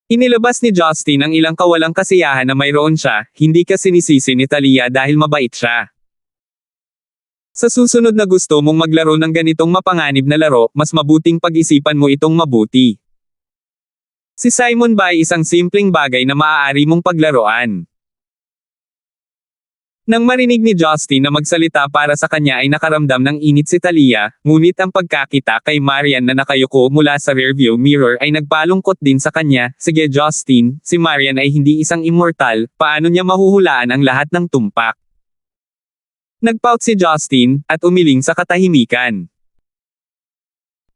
Inilabas ni Justin ang ilang kawalang kasiyahan na mayroon siya, hindi ka sinisisi ni Talia dahil mabait siya. Sa susunod na gusto mong maglaro ng ganitong mapanganib na laro, mas mabuting pag-isipan mo itong mabuti. Si Simon ba ay isang simpleng bagay na maaari mong paglaruan? Nang marinig ni Justin na magsalita para sa kanya ay nakaramdam ng init si Talia, ngunit ang pagkakita kay Marian na nakayuko mula sa rearview mirror ay nagpalungkot din sa kanya. Sige Justin, si Marian ay hindi isang immortal, paano niya mahuhulaan ang lahat ng tumpak? Nagpout si Justin, at umiling sa katahimikan.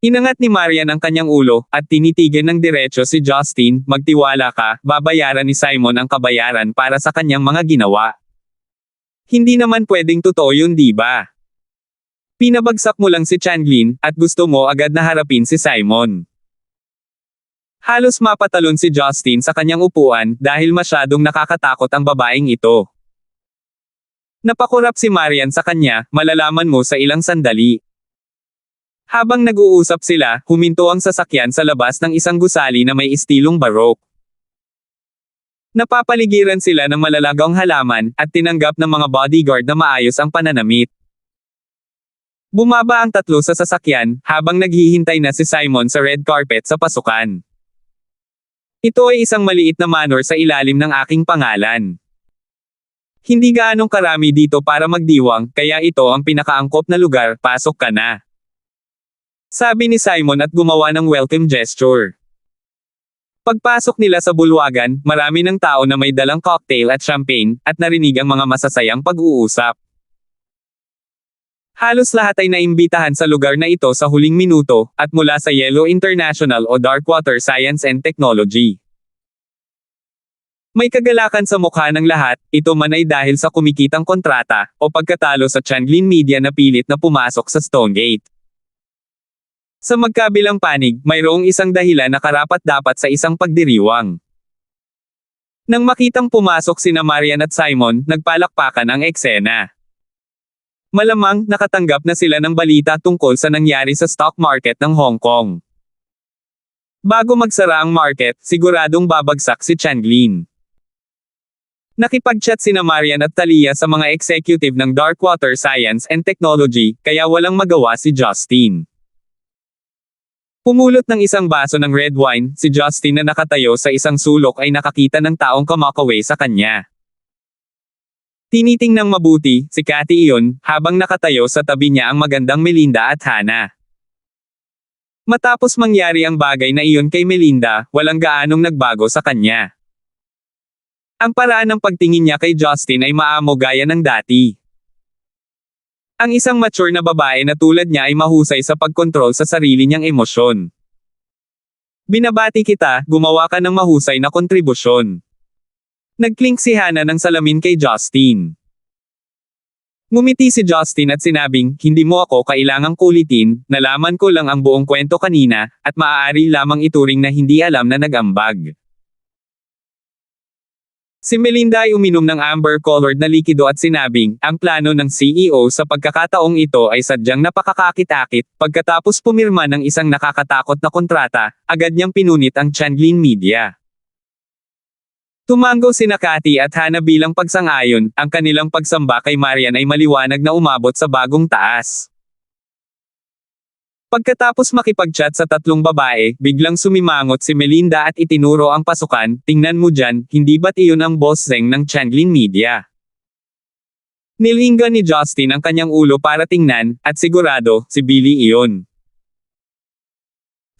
Inangat ni Marian ang kanyang ulo, at tinitigan ng diretso si Justin, magtiwala ka, babayaran ni Simon ang kabayaran para sa kanyang mga ginawa. Hindi naman pwedeng totoo yun, diba? Pinabagsak mo lang si Changlin, at gusto mo agad na harapin si Simon. Halos mapatalon si Justin sa kanyang upuan, dahil masyadong nakakatakot ang babaeng ito. Napakurap si Marian sa kanya, malalaman mo sa ilang sandali. Habang nag-uusap sila, huminto ang sasakyan sa labas ng isang gusali na may istilong barok. Napapaligiran sila ng malalagong halaman, at tinanggap ng mga bodyguard na maayos ang pananamit. Bumaba ang tatlo sa sasakyan, habang naghihintay na si Simon sa red carpet sa pasukan. Ito ay isang maliit na manor sa ilalim ng aking pangalan. Hindi gaanong karami dito para magdiwang, kaya ito ang pinakaangkop na lugar, pasok ka na. Sabi ni Simon at gumawa ng welcome gesture. Pagpasok nila sa bulwagan, marami ng tao na may dalang cocktail at champagne, at narinig ang mga masasayang pag-uusap. Halos lahat ay naimbitahan sa lugar na ito sa huling minuto, at mula sa Yellow International o Darkwater Science and Technology. May kagalakan sa mukha ng lahat, ito man ay dahil sa kumikitang kontrata, o pagkatalo sa Changlin Media na pilit na pumasok sa Stonegate. Sa magkabilang panig, mayroong isang dahilan na karapat-dapat sa isang pagdiriwang. Nang makitang pumasok sina Marian at Simon, nagpalakpakan ang eksena. Malamang, nakatanggap na sila ng balita tungkol sa nangyari sa stock market ng Hong Kong. Bago magsara ang market, siguradong babagsak si Changlin. Nakipag-chat sina Marian at Talia sa mga executive ng Darkwater Science and Technology, kaya walang magawa si Justin. Pumulot ng isang baso ng red wine, si Justin na nakatayo sa isang sulok ay nakakita ng taong kumakaway sa kanya. Tinitingnang mabuti, si Cathy iyon, habang nakatayo sa tabi niya ang magandang Melinda at Hannah. Matapos mangyari ang bagay na iyon kay Melinda, walang gaanong nagbago sa kanya. Ang paraan ng pagtingin niya kay Justin ay maamo gaya ng dati. Ang isang mature na babae na tulad niya ay mahusay sa pagkontrol sa sarili niyang emosyon. Binabati kita, gumawa ka ng mahusay na kontribusyon. Nagklink si Hannah ng salamin kay Justin. Ngumiti si Justin at sinabing, hindi mo ako kailangang kulitin, nalaman ko lang ang buong kwento kanina, at maaari lamang ituring na hindi alam na nag-ambag. Si Melinda ay uminom ng amber-colored na likido at sinabing, ang plano ng CEO sa pagkakataong ito ay sadyang napakakakit-akit, pagkatapos pumirma ng isang nakakatakot na kontrata, agad niyang pinunit ang Changlin Media. Tumango sina Cathy at Hannah bilang pagsang-ayon, ang kanilang pagsamba kay Marian ay maliwanag na umabot sa bagong taas. Pagkatapos makipag-chat sa tatlong babae, biglang sumimangot si Melinda at itinuro ang pasukan, tingnan mo dyan, hindi ba't iyon ang boss Zeng ng Changlin Media? Nilinggan ni Justin ang kanyang ulo para tingnan, at sigurado, si Billy iyon.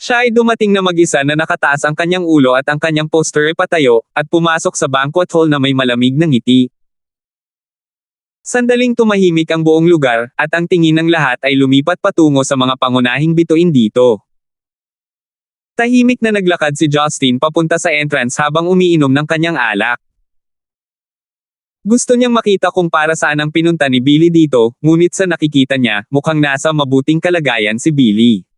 Siya ay dumating na mag-isa na nakataas ang kanyang ulo at ang kanyang poster ay patayo, at pumasok sa banquet hall na may malamig na ngiti. Sandaling tumahimik ang buong lugar, at ang tingin ng lahat ay lumipat patungo sa mga pangunahing bituin dito. Tahimik na naglakad si Justin papunta sa entrance habang umiinom ng kanyang alak. Gusto niyang makita kung para saan ang pinunta ni Billy dito, ngunit sa nakikita niya, mukhang nasa mabuting kalagayan si Billy.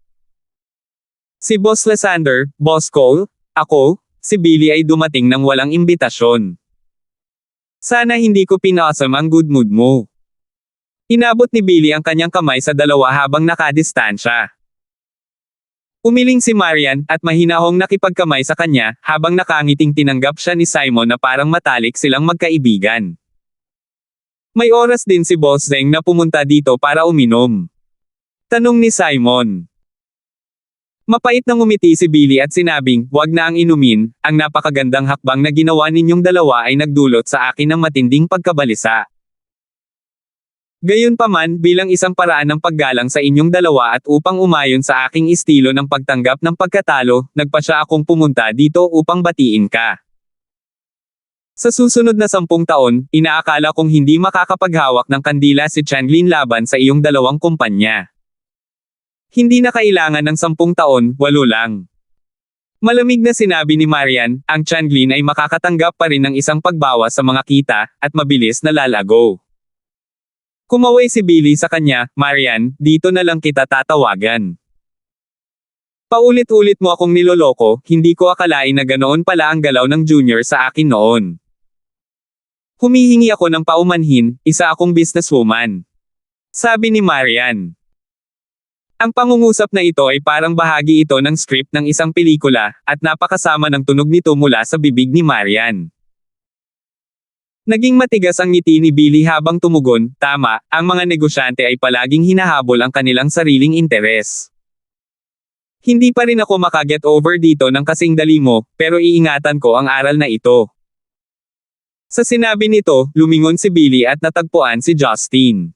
Si Boss Lysander, Boss Cole, ako, si Billy ay dumating nang walang imbitasyon. Sana hindi ko pinasam ang good mood mo. Inabot ni Billy ang kanyang kamay sa dalawa habang nakadistansya. Umiling si Marian, at mahinahong nakipagkamay sa kanya, habang nakangiting tinanggap siya ni Simon na parang matalik silang magkaibigan. May oras din si Boss Zeng na pumunta dito para uminom. Tanong ni Simon. Mapait na ngumiti si Billy at sinabing, wag na ang inumin, ang napakagandang hakbang na ginawa ninyong dalawa ay nagdulot sa akin ng matinding pagkabalisa. Gayunpaman, bilang isang paraan ng paggalang sa inyong dalawa at upang umayon sa aking estilo ng pagtanggap ng pagkatalo, nagpasya akong pumunta dito upang batiin ka. Sa susunod na 10 taon, inaakala kong hindi makakapaghawak ng kandila si Changlin laban sa iyong dalawang kumpanya. Hindi na kailangan ng 10 taon, 8 lang. Malamig na sinabi ni Marian, ang Changlin ay makakatanggap pa rin ng isang pagbawas sa mga kita, at mabilis na lalago. Kumaway si Billy sa kanya, Marian, dito na lang kita tatawagan. Paulit-ulit mo akong niloloko, hindi ko akalain na ganoon pala ang galaw ng junior sa akin noon. Humihingi ako ng paumanhin, isa akong businesswoman. Sabi ni Marian. Ang pangungusap na ito ay parang bahagi ito ng script ng isang pelikula, at napakasama ng tunog nito mula sa bibig ni Marian. Naging matigas ang ngiti ni Billy habang tumugon, tama, ang mga negosyante ay palaging hinahabol ang kanilang sariling interes. Hindi pa rin ako makaget over dito ng kasing dali mo, pero iingatan ko ang aral na ito. Sa sinabi nito, lumingon si Billy at natagpuan si Justin.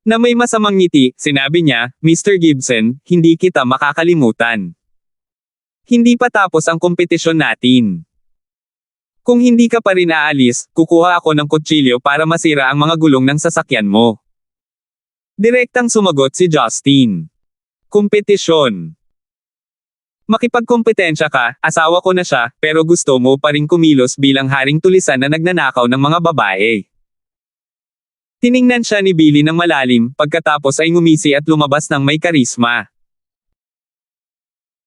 Na may masamang ngiti, sinabi niya, Mr. Gibson, hindi kita makakalimutan. Hindi pa tapos ang kompetisyon natin. Kung hindi ka pa rin aalis, kukuha ako ng kutsilyo para masira ang mga gulong ng sasakyan mo. Direktang sumagot si Justin. Kompetisyon. Makipagkompetensya ka, asawa ko na siya, pero gusto mo pa rin kumilos bilang haring tulisan na nagnanakaw ng mga babae. Tiningnan siya ni Billy ng malalim, pagkatapos ay ngumisi at lumabas ng may karisma.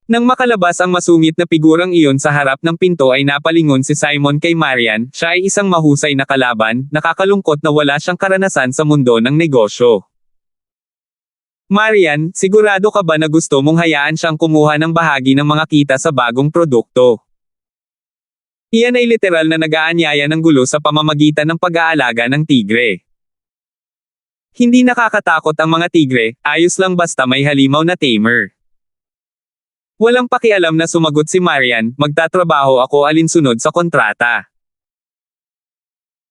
Nang makalabas ang masungit na figurang iyon sa harap ng pinto ay napalingon si Simon kay Marian, siya ay isang mahusay na kalaban, nakakalungkot na wala siyang karanasan sa mundo ng negosyo. Marian, sigurado ka ba na gusto mong hayaan siyang kumuha ng bahagi ng mga kita sa bagong produkto? Iyan ay literal na nag-aanyaya ng gulo sa pamamagitan ng pag-aalaga ng tigre. Hindi nakakatakot ang mga tigre, ayos lang basta may halimaw na tamer. Walang pakialam na sumagot si Marian, magtatrabaho ako alinsunod sa kontrata.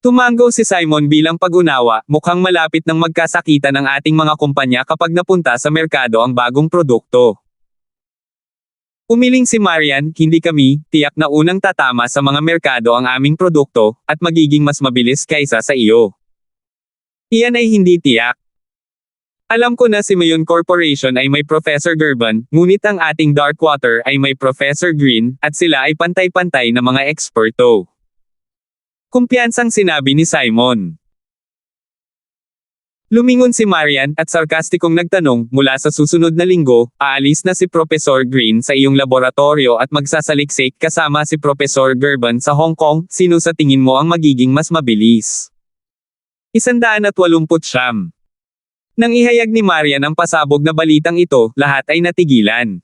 Tumango si Simon bilang pag-unawa, mukhang malapit ng magkasakitan ng ating mga kumpanya kapag napunta sa merkado ang bagong produkto. Umiling si Marian, hindi kami, tiyak na unang tatama sa mga merkado ang aming produkto, at magiging mas mabilis kaysa sa iyo. Iyan ay hindi tiyak. Alam ko na si Mayon Corporation ay may Professor Gerban, ngunit ang ating Darkwater ay may Professor Green, at sila ay pantay-pantay na mga eksperto. Kumpiyansang sinabi ni Simon. Lumingon si Marian at sarkastikong nagtanong, mula sa susunod na linggo, aalis na si Professor Green sa iyong laboratorio at magsasaliksik kasama si Professor Gerban sa Hong Kong, sino sa tingin mo ang magiging mas mabilis? 189. Nang ihayag ni Marian ang pasabog na balitang ito, lahat ay natigilan.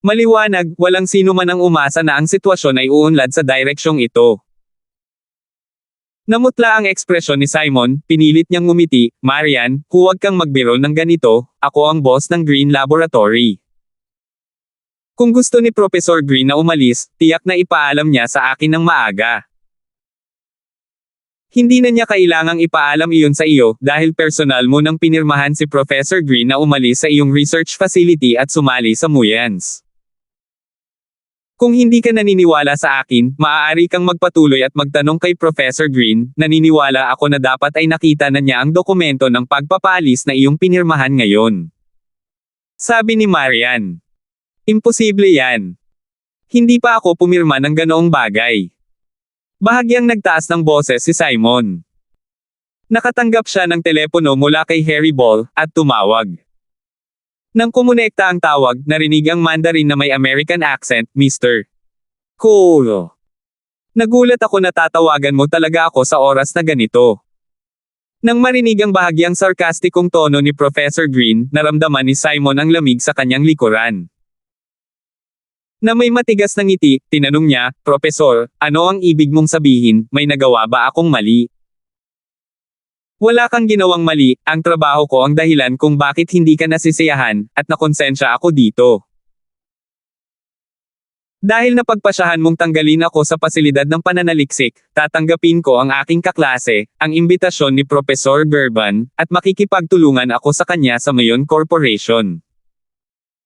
Maliwanag, walang sino man ang umasa na ang sitwasyon ay uunlad sa direksyong ito. Namutla ang ekspresyon ni Simon, pinilit niyang ngumiti, Marian, huwag kang magbiro ng ganito, ako ang boss ng Green Laboratory. Kung gusto ni Professor Green na umalis, tiyak na ipaalam niya sa akin ng maaga. Hindi na niya kailangang ipaalam iyon sa iyo, dahil personal mo nang pinirmahan si Professor Green na umalis sa iyong research facility at sumali sa Muyans. Kung hindi ka naniniwala sa akin, maaari kang magpatuloy at magtanong kay Professor Green, naniniwala ako na dapat ay nakita na niya ang dokumento ng pagpapaalis na iyong pinirmahan ngayon. Sabi ni Marian. Imposible yan. Hindi pa ako pumirma ng ganoong bagay. Bahagyang nagtaas ng boses si Simon. Nakatanggap siya ng telepono mula kay Harry Ball, at tumawag. Nang kumonekta ang tawag, narinig ang Mandarin na may American accent, Mr. Cole. Nagulat ako na tatawagan mo talaga ako sa oras na ganito. Nang marinig ang bahagyang sarkastikong tono ni Professor Green, naramdaman ni Simon ang lamig sa kanyang likuran. Na may matigas na ngiti, tinanong niya, Profesor, ano ang ibig mong sabihin, may nagawa ba akong mali? Wala kang ginawang mali, ang trabaho ko ang dahilan kung bakit hindi ka nasisiyahan, at nakonsensya ako dito. Dahil napagpasyahan mong tanggalin ako sa pasilidad ng pananaliksik, tatanggapin ko ang aking kaklase, ang imbitasyon ni Professor Gerban, at makikipagtulungan ako sa kanya sa Mayon Corporation.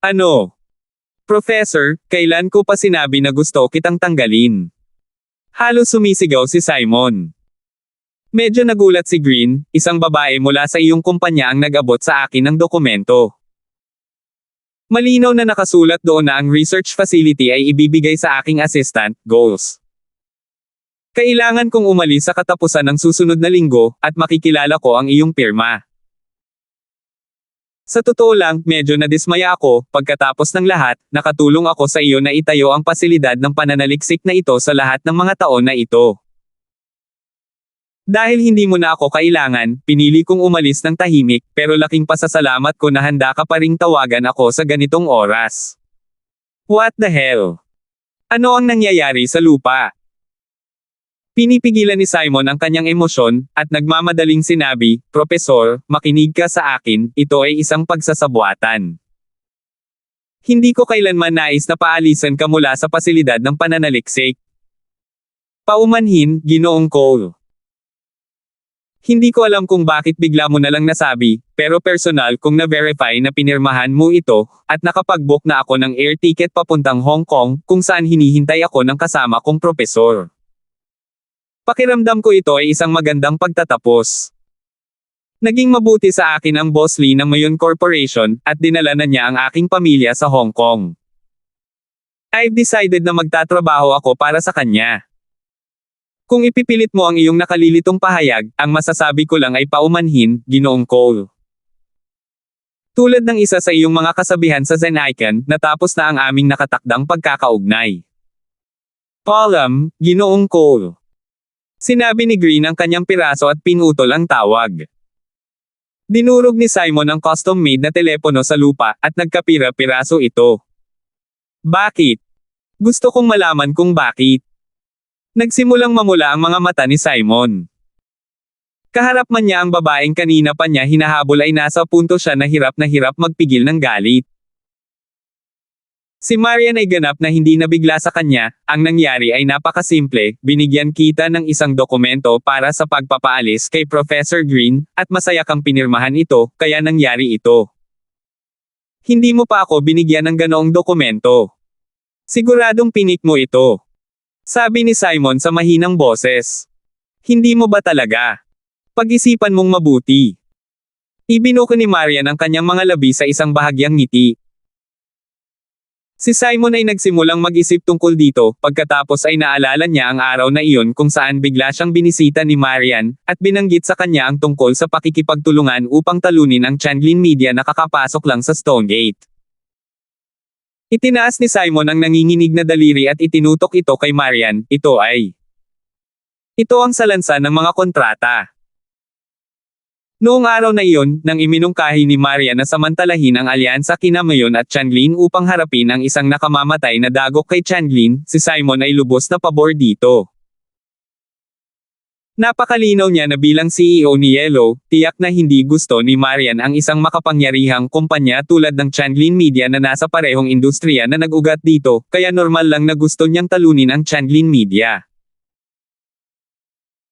Ano? Professor, kailan ko pa sinabi na gusto kitang tanggalin? Halos sumisigaw si Simon. Medyo nagulat si Green, isang babae mula sa iyong kumpanya ang nag-abot sa akin ng dokumento. Malinaw na nakasulat doon na ang research facility ay ibibigay sa aking assistant, Goals. Kailangan kong umalis sa katapusan ng susunod na linggo, at makikilala ko ang iyong pirma. Sa totoo lang, medyo nadismaya ako, pagkatapos ng lahat, nakatulong ako sa iyo na itayo ang pasilidad ng pananaliksik na ito sa lahat ng mga taon na ito. Dahil hindi mo na ako kailangan, pinili kong umalis ng tahimik, pero laking pasasalamat ko na handa ka pa ring tawagan ako sa ganitong oras. What the hell? Ano ang nangyayari sa lupa? Pinipigilan ni Simon ang kanyang emosyon, at nagmamadaling sinabi, "Propesor, makinig ka sa akin, ito ay isang pagsasabuatan. Hindi ko kailanman nais na paalisan ka mula sa pasilidad ng pananaliksik. Paumanhin, Ginoong Cole. Hindi ko alam kung bakit bigla mo na lang nasabi, pero personal kung na-verify na pinirmahan mo ito, at nakapag-book na ako ng air ticket papuntang Hong Kong, kung saan hinihintay ako ng kasama kong propesor. Pakiramdam ko ito ay isang magandang pagtatapos. Naging mabuti sa akin ang Boss Lee ng Mayon Corporation, at dinala na niya ang aking pamilya sa Hong Kong. I've decided na magtatrabaho ako para sa kanya. Kung ipipilit mo ang iyong nakalilitong pahayag, ang masasabi ko lang ay paumanhin, Ginoong Cole. Tulad ng isa sa iyong mga kasabihan sa Zen Icon, natapos na ang aming nakatakdang pagkakaugnay. Paalam, Ginoong Cole. Sinabi ni Green ang kanyang piraso at pinutol ang tawag. Dinurog ni Simon ang custom-made na telepono sa lupa, at nagkapira-piraso ito. Bakit? Gusto kong malaman kung bakit. Nagsimulang mamula ang mga mata ni Simon. Kaharap man niya ang babaeng kanina pa niya hinahabol ay nasa punto siya na hirap magpigil ng galit. Si Marian ay ganap na hindi nabigla sa kanya, ang nangyari ay napakasimple, binigyan kita ng isang dokumento para sa pagpapaalis kay Professor Green, at masaya kang pinirmahan ito, kaya nangyari ito. Hindi mo pa ako binigyan ng ganoong dokumento. Siguradong pinik mo ito. Sabi ni Simon sa mahinang boses. Hindi mo ba talaga? Pag-isipan mong mabuti. Ibinuko ni Marian ang kanyang mga labi sa isang bahagyang ngiti. Si Simon ay nagsimulang mag-isip tungkol dito, pagkatapos ay naalala niya ang araw na iyon kung saan bigla siyang binisita ni Marian, at binanggit sa kanya ang tungkol sa pakikipagtulungan upang talunin ang Changlin Media na kakapasok lang sa Stonegate. Itinaas ni Simon ang nanginginig na daliri at itinutok ito kay Marian, ito ang salansan ng mga kontrata. Noong araw na iyon, nang iminungkahi ni Marian na samantalahin ang alyansa kina Mayon at Changlin upang harapin ang isang nakamamatay na dagok kay Changlin, si Simon ay lubos na pabor dito. Napakalinaw niya na bilang CEO ni Yellow, tiyak na hindi gusto ni Marian ang isang makapangyarihang kumpanya tulad ng Changlin Media na nasa parehong industriya na nag-ugat dito, kaya normal lang na gusto niyang talunin ang Changlin Media.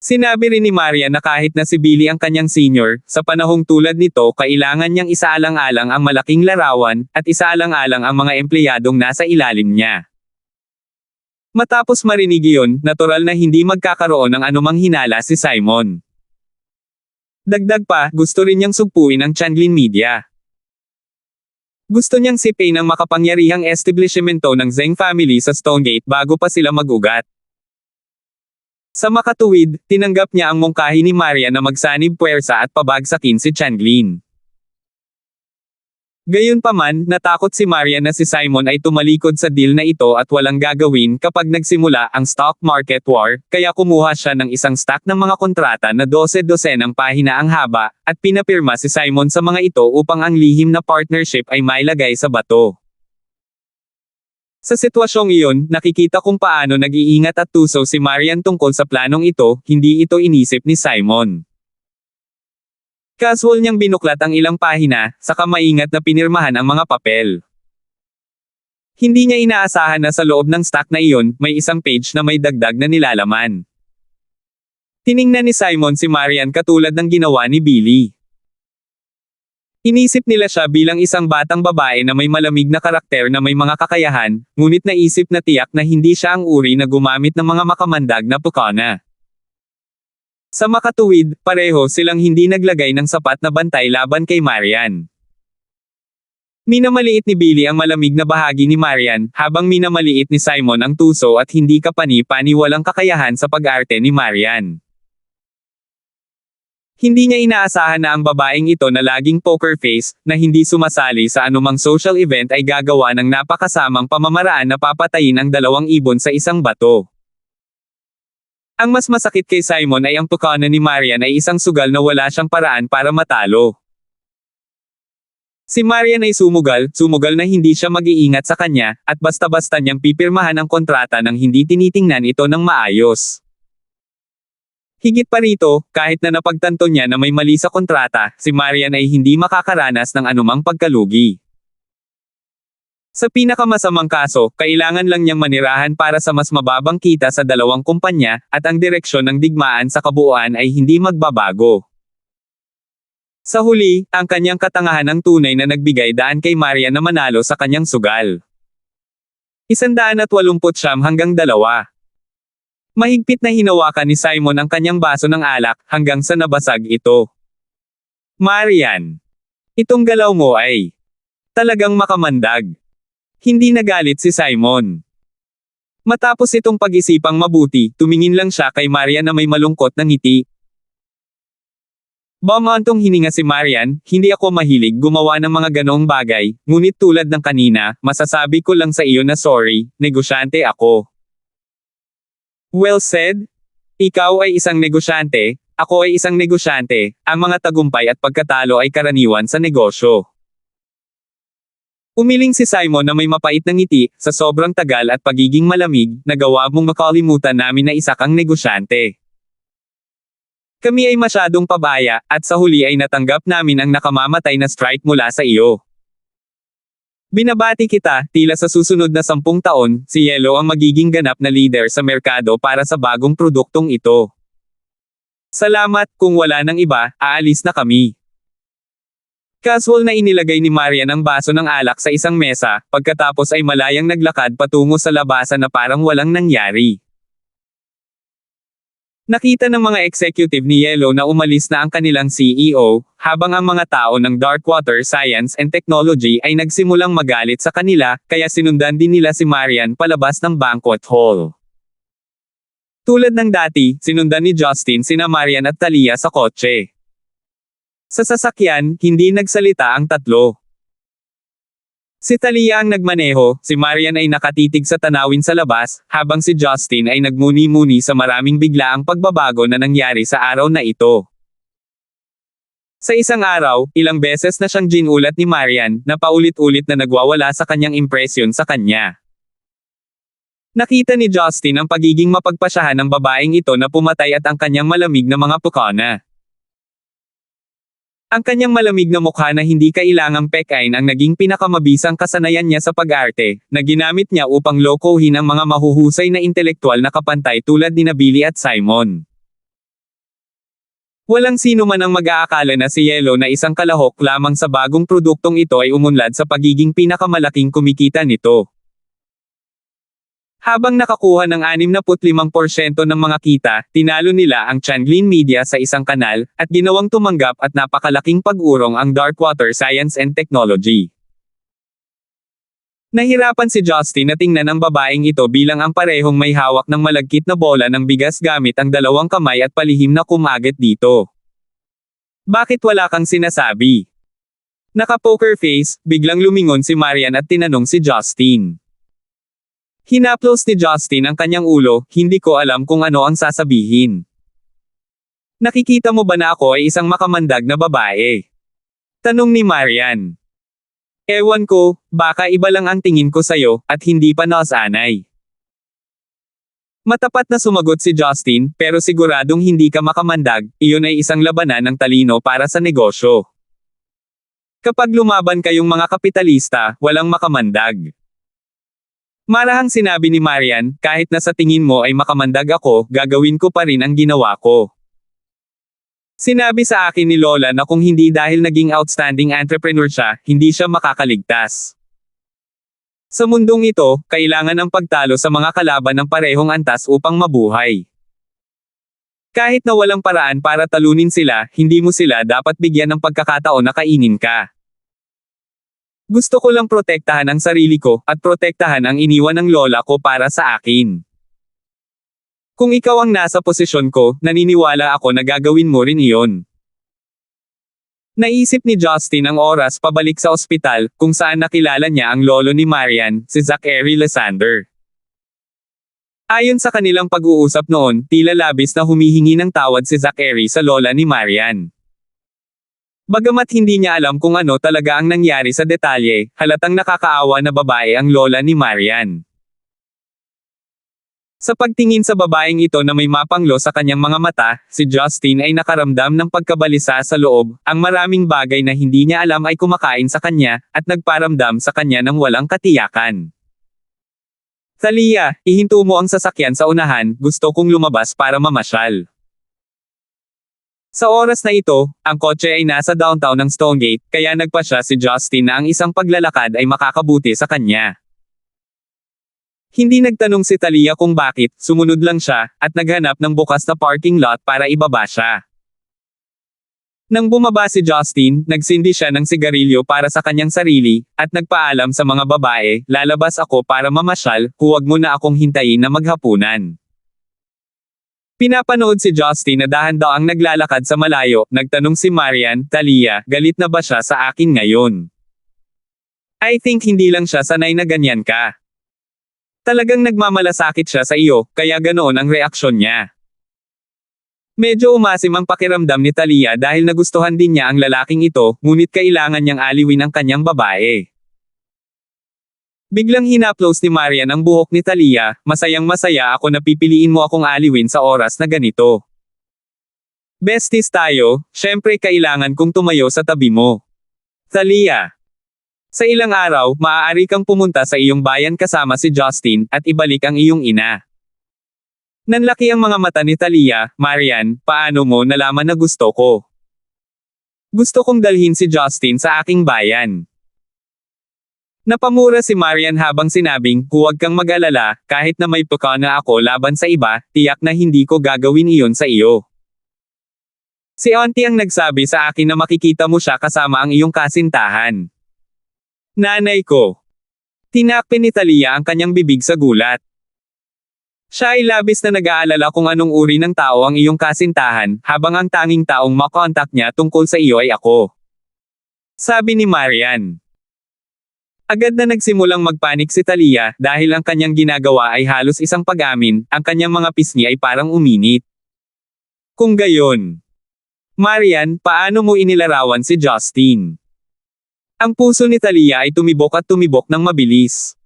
Sinabi rin ni Marian na kahit na si Billy ang kanyang senior, sa panahong tulad nito kailangan niyang isaalang-alang ang malaking larawan, at isaalang-alang ang mga empleyadong nasa ilalim niya. Matapos marinig iyon, natural na hindi magkakaroon ng anumang hinala si Simon. Dagdag pa, gusto rin niyang sugpuin ang Changlin Media. Gusto niyang sipin ang makapangyarihang establishmento ng Zheng family sa Stonegate bago pa sila mag-ugat. Sa makatuwid, tinanggap niya ang mungkahi ni Marian na magsanib puwersa at pabagsakin si Changlin. Gayunpaman, natakot si Marian na si Simon ay tumalikod sa deal na ito at walang gagawin kapag nagsimula ang stock market war, kaya kumuha siya ng isang stack ng mga kontrata na 12-dosenang pahina ang haba, at pinapirma si Simon sa mga ito upang ang lihim na partnership ay mailagay sa bato. Sa sitwasyong iyon, nakikita kung paano nag-iingat at tuso si Marian tungkol sa planong ito, hindi ito inisip ni Simon. Casual niyang binuklat ang ilang pahina, saka maingat na pinirmahan ang mga papel. Hindi niya inaasahan na sa loob ng stack na iyon, may isang page na may dagdag na nilalaman. Tiningnan ni Simon si Marian katulad ng ginawa ni Billy. Inisip nila siya bilang isang batang babae na may malamig na karakter na may mga kakayahan, ngunit naisip na tiyak na hindi siya ang uri na gumamit ng mga makamandag na pukana. Sa makatuwid, pareho silang hindi naglagay ng sapat na bantay laban kay Marian. Minamaliit ni Billy ang malamig na bahagi ni Marian, habang minamaliit ni Simon ang tuso at hindi kapani-pani walang kakayahan sa pag-arte ni Marian. Hindi niya inaasahan na ang babaeng ito na laging poker face, na hindi sumasali sa anumang social event ay gagawa ng napakasamang pamamaraan na papatayin ang 2 ibon sa isang bato. Ang mas masakit kay Simon ay ang pukana ni Marian ay isang sugal na wala siyang paraan para matalo. Si Marian ay sumugal na hindi siya mag-iingat sa kanya, at basta-basta niyang pipirmahan ang kontrata nang hindi tinitingnan ito ng maayos. Higit pa rito, kahit na napagtanto niya na may mali sa kontrata, si Marian ay hindi makakaranas ng anumang pagkalugi. Sa pinakamasamang kaso, kailangan lang niyang manirahan para sa mas mababang kita sa dalawang kumpanya, at ang direksyon ng digmaan sa kabuuan ay hindi magbabago. Sa huli, ang kanyang katangahan ang tunay na nagbigay daan kay Marian na manalo sa kanyang sugal. 189 hanggang 2. Mahigpit na hinawakan ni Simon ang kanyang baso ng alak hanggang sa nabasag ito. Marian, itong galaw mo ay talagang makamandag. Hindi nagalit si Simon. Matapos itong pag-isipang mabuti, tumingin lang siya kay Marian na may malungkot na ngiti. Bumantong hininga si Marian, hindi ako mahilig gumawa ng mga ganoong bagay, ngunit tulad ng kanina, masasabi ko lang sa iyo na sorry, negosyante ako. Well said. Ikaw ay isang negosyante, ako ay isang negosyante, ang mga tagumpay at pagkatalo ay karaniwan sa negosyo. Umiling si Simon na may mapait na ngiti, sa sobrang tagal at pagiging malamig, nagawa mong makalimutan namin na isa kang negosyante. Kami ay masyadong pabaya, at sa huli ay natanggap namin ang nakamamatay na strike mula sa iyo. Binabati kita, tila sa susunod na 10 taon, si Yellow ang magiging ganap na leader sa merkado para sa bagong produktong ito. Salamat, kung wala nang iba, aalis na kami. Casual na inilagay ni Marian ang baso ng alak sa isang mesa, pagkatapos ay malayang naglakad patungo sa labasan na parang walang nangyari. Nakita ng mga executive ni Yellow na umalis na ang kanilang CEO, habang ang mga tao ng Darkwater Science and Technology ay nagsimulang magalit sa kanila, kaya sinundan din nila si Marian palabas ng banquet hall. Tulad ng dati, sinundan ni Justin sina Marian at Talia sa kotse. Sa sasakyan, hindi nagsalita ang tatlo. Si Talia ang nagmaneho, si Marian ay nakatitig sa tanawin sa labas, habang si Justin ay nagmuni-muni sa maraming biglaang pagbabago na nangyari sa araw na ito. Sa isang araw, ilang beses na siyang ginulat ni Marian, na paulit-ulit na nagwawala sa kanyang impresyon sa kanya. Nakita ni Justin ang pagiging mapagpasyahan ng babaeng ito na pumatay at ang kanyang malamig na mga pukana. Ang kanyang malamig na mukha na hindi kailangang pekain ang naging pinakamabisang kasanayan niya sa pag-arte, na ginamit niya upang lokohin ang mga mahuhusay na intelektual na kapantay tulad ni Billy at Simon. Walang sino man ang mag-aakala na si Yellow na isang kalahok lamang sa bagong produktong ito ay umunlad sa pagiging pinakamalaking kumikita nito. Habang nakakuha ng 65% ng mga kita, tinalo nila ang Changlin Media sa isang kanal, at ginawang tumanggap at napakalaking pag-urong ang Darkwater Science and Technology. Nahirapan si Justin na tingnan ang babaeng ito bilang ang parehong may hawak ng malagkit na bola ng bigas gamit ang dalawang kamay at palihim na kumagit dito. Bakit wala kang sinasabi? Naka-poker face, biglang lumingon si Marian at tinanong si Justin. Hinaplos ni Justin ang kanyang ulo, hindi ko alam kung ano ang sasabihin. Nakikita mo ba na ako ay isang makamandag na babae? Tanong ni Marian. Ewan ko, baka iba lang ang tingin ko sa'yo, at hindi pa nasanay. Matapat na sumagot si Justin, pero siguradong hindi ka makamandag, iyon ay isang labanan ng talino para sa negosyo. Kapag lumaban kayong mga kapitalista, walang makamandag. Marahang sinabi ni Marian, kahit na sa tingin mo ay makamandag ako, gagawin ko pa rin ang ginawa ko. Sinabi sa akin ni Lola na kung hindi dahil naging outstanding entrepreneur siya, hindi siya makakaligtas. Sa mundong ito, kailangan ng pagtalo sa mga kalaban ng parehong antas upang mabuhay. Kahit na walang paraan para talunin sila, hindi mo sila dapat bigyan ng pagkakataon na kainin ka. Gusto ko lang protektahan ang sarili ko, at protektahan ang iniwan ng lola ko para sa akin. Kung ikaw ang nasa posisyon ko, naniniwala ako na gagawin mo rin iyon. Naisip ni Justin ang oras pabalik sa ospital, kung saan nakilala niya ang lolo ni Marian, si Zachary Lysander. Ayon sa kanilang pag-uusap noon, tila labis na humihingi ng tawad si Zachary sa lola ni Marian. Bagamat hindi niya alam kung ano talaga ang nangyari sa detalye, halatang nakakaawa na babae ang lola ni Marian. Sa pagtingin sa babaeng ito na may mapanglo sa kanyang mga mata, si Justin ay nakaramdam ng pagkabalisa sa loob, ang maraming bagay na hindi niya alam ay kumakain sa kanya, at nagparamdam sa kanya ng walang katiyakan. Thalia, ihinto mo ang sasakyan sa unahan, gusto kong lumabas para mamasyal. Sa oras na ito, ang kotse ay nasa downtown ng Stonegate, kaya nagpasya si Justin na ang isang paglalakad ay makakabuti sa kanya. Hindi nagtanong si Thalia kung bakit, sumunod lang siya, at naghanap ng bukas na parking lot para ibaba siya. Nang bumaba si Justin, nagsindi siya ng sigarilyo para sa kanyang sarili, at nagpaalam sa mga babae, lalabas ako para mamasyal, huwag mo na akong hintayin na maghapunan. Pinapanood si Justin na dahan daw ang naglalakad sa malayo, nagtanong si Marian, Thalia, galit na ba siya sa akin ngayon? I think hindi lang siya sanay na ganyan ka. Talagang nagmamalasakit siya sa iyo, kaya ganoon ang reaksyon niya. Medyo umasim ang pakiramdam ni Thalia dahil nagustuhan din niya ang lalaking ito, ngunit kailangan niyang aliwin ang kanyang babae. Biglang hinaplos ni Marian ang buhok ni Thalia, masayang masaya ako na pipiliin mo akong aliwin sa oras na ganito. Besties tayo, syempre kailangan kong tumayo sa tabi mo. Thalia. Sa ilang araw, maaari kang pumunta sa iyong bayan kasama si Justin, at ibalik ang iyong ina. Nanlaki ang mga mata ni Thalia, Marian, paano mo nalaman na gusto ko? Gusto kong dalhin si Justin sa aking bayan. Napamura si Marian habang sinabing, huwag kang mag-alala, kahit na may puka na ako laban sa iba, tiyak na hindi ko gagawin iyon sa iyo. Si Auntie ang nagsabi sa akin na makikita mo siya kasama ang iyong kasintahan. Nanay ko. Tinakpin ni Thalia ang kanyang bibig sa gulat. Siya ay labis na nag-aalala kung anong uri ng tao ang iyong kasintahan, habang ang tanging taong makontak niya tungkol sa iyo ay ako. Sabi ni Marian. Agad na nagsimulang magpanik si Thalia, dahil ang kanyang ginagawa ay halos isang pag-amin, ang kanyang mga pisngi ay parang uminit. Kung gayon. Marian, paano mo inilarawan si Justin? Ang puso ni Thalia ay tumibok at tumibok ng mabilis.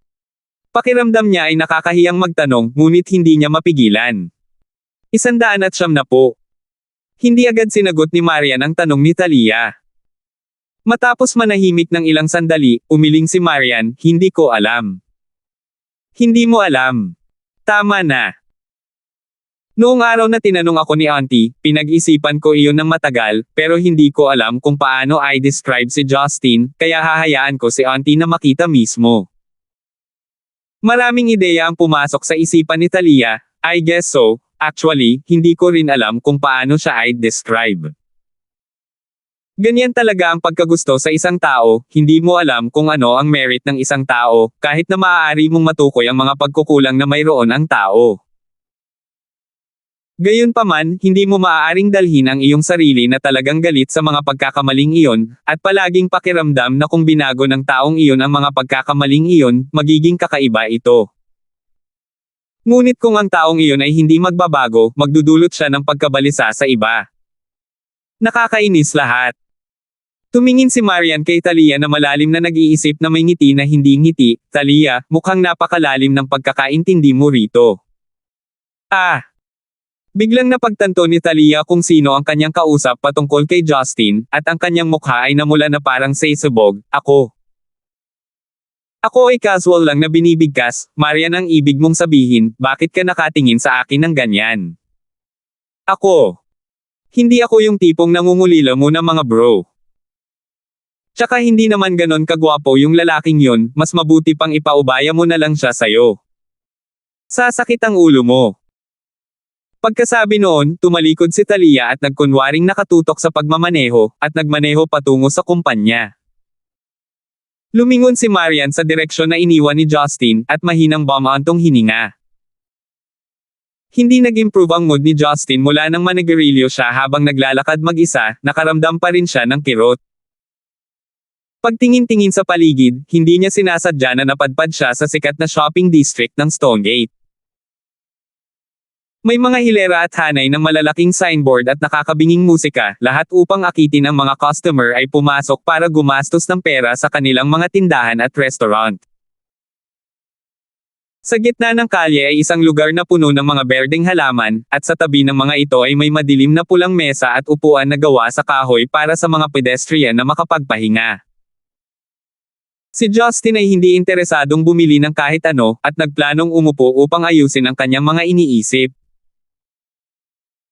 Pakiramdam niya ay nakakahiyang magtanong, ngunit hindi niya mapigilan. 109 na po. Hindi agad sinagot ni Marian ang tanong ni Thalia. Matapos manahimik ng ilang sandali, umiling si Marian, hindi ko alam. Hindi mo alam. Tama na. Noong araw na tinanong ako ni Auntie, pinag-isipan ko iyon ng matagal, pero hindi ko alam kung paano i-describe si Justin, kaya hahayaan ko si Auntie na makita mismo. Maraming ideya ang pumasok sa isipan ni Thalia, I guess so, actually, hindi ko rin alam kung paano siya i-describe. Ganyan talaga ang pagkagusto sa isang tao, hindi mo alam kung ano ang merit ng isang tao, kahit na maaari mong matukoy ang mga pagkukulang na mayroon ang tao. Gayunpaman, hindi mo maaaring dalhin ang iyong sarili na talagang galit sa mga pagkakamaling iyon, at palaging pakiramdam na kung binago ng taong iyon ang mga pagkakamaling iyon, magiging kakaiba ito. Ngunit kung ang taong iyon ay hindi magbabago, magdudulot siya ng pagkabalisa sa iba. Nakakainis lahat. Tumingin si Marian kay Thalia na malalim na nag-iisip na may ngiti na hindi ngiti, Thalia, mukhang napakalalim ng pagkakaintindi mo rito. Biglang napagtanto ni Thalia kung sino ang kanyang kausap patungkol kay Justin, at ang kanyang mukha ay namula na parang sesabog, ako. Ako ay casual lang na binibigkas, Marian ang ibig mong sabihin, bakit ka nakatingin sa akin ng ganyan? Ako. Hindi ako yung tipong nangungulila mo ng mga bro. Tsaka hindi naman ganon kagwapo yung lalaking yun, mas mabuti pang ipaubaya mo na lang siya sayo. Sasakit ang ulo mo. Pagkasabi noon, tumalikod si Thalia at nagkunwaring nakatutok sa pagmamaneho, at nagmaneho patungo sa kumpanya. Lumingon si Marian sa direksyon na iniwan ni Justin, at mahinang bumaantong hininga. Hindi nag-improve ang mood ni Justin mula nang manigarilyo siya habang naglalakad mag-isa, nakaramdam pa rin siya ng kirot. Pagtingin-tingin sa paligid, hindi niya sinasadya na napadpad siya sa sikat na shopping district ng Stonegate. May mga hilera at hanay ng malalaking signboard at nakakabinging musika, lahat upang akitin ang mga customer ay pumasok para gumastos ng pera sa kanilang mga tindahan at restaurant. Sa gitna ng kalye ay isang lugar na puno ng mga berdeng halaman, at sa tabi ng mga ito ay may madilim na pulang mesa at upuan na gawa sa kahoy para sa mga pedestrian na makapagpahinga. Si Justin ay hindi interesadong bumili ng kahit ano, at nagplanong umupo upang ayusin ang kanyang mga iniisip.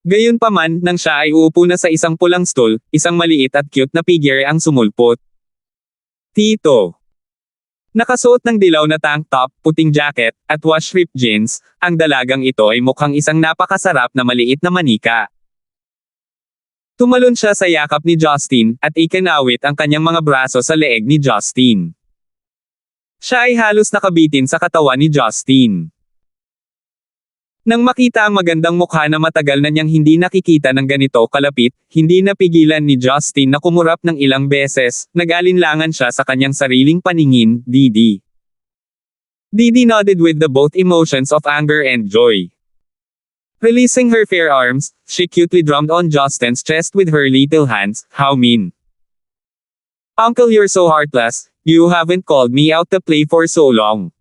Gayunpaman, nang siya ay uupo na sa isang pulang stool, isang maliit at cute na figure ang sumulpot. Tito. Nakasuot ng dilaw na tank top, puting jacket, at wash-ripped jeans, ang dalagang ito ay mukhang isang napakasarap na maliit na manika. Tumalon siya sa yakap ni Justin, at ikinawit ang kanyang mga braso sa leeg ni Justin. Siya ay halos nakabitin sa katawan ni Justin. Nang makita ang magandang mukha na matagal na niyang hindi nakikita ng ganito kalapit, hindi napigilan ni Justin na kumurap ng ilang beses, nag-alinlangan siya sa kanyang sariling paningin, Didi. Didi nodded with the both emotions of anger and joy. Releasing her fair arms, she cutely drummed on Justin's chest with her little hands. How mean. Uncle, you're so heartless, you haven't called me out to play for so long.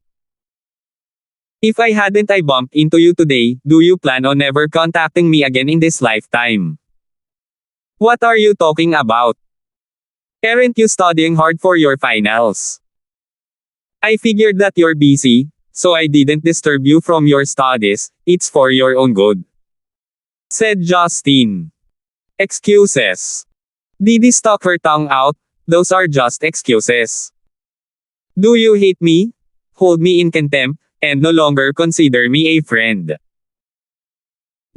If I hadn't I bumped into you today, do you plan on never contacting me again in this lifetime? What are you talking about? Aren't you studying hard for your finals? I figured that you're busy, so I didn't disturb you from your studies, it's for your own good. Said Justin. Excuses. Didi stuck her tongue out, those are just excuses. Do you hate me? Hold me in contempt? And no longer consider me a friend.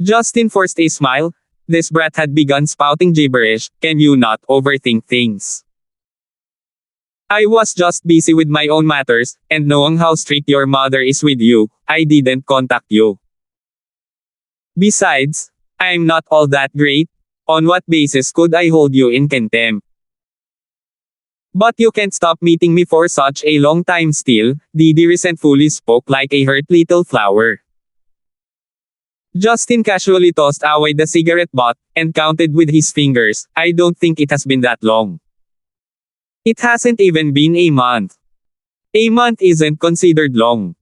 Justin forced a smile. This brat had begun spouting gibberish. Can you not overthink things? I was just busy with my own matters, and knowing how strict your mother is with you, I didn't contact you. Besides, I'm not all that great. On what basis could I hold you in contempt? But you can't stop meeting me for such a long time still, Didi resentfully spoke like a hurt little flower. Justin casually tossed away the cigarette butt, and counted with his fingers. I don't think it has been that long. It hasn't even been a month. A month isn't considered long.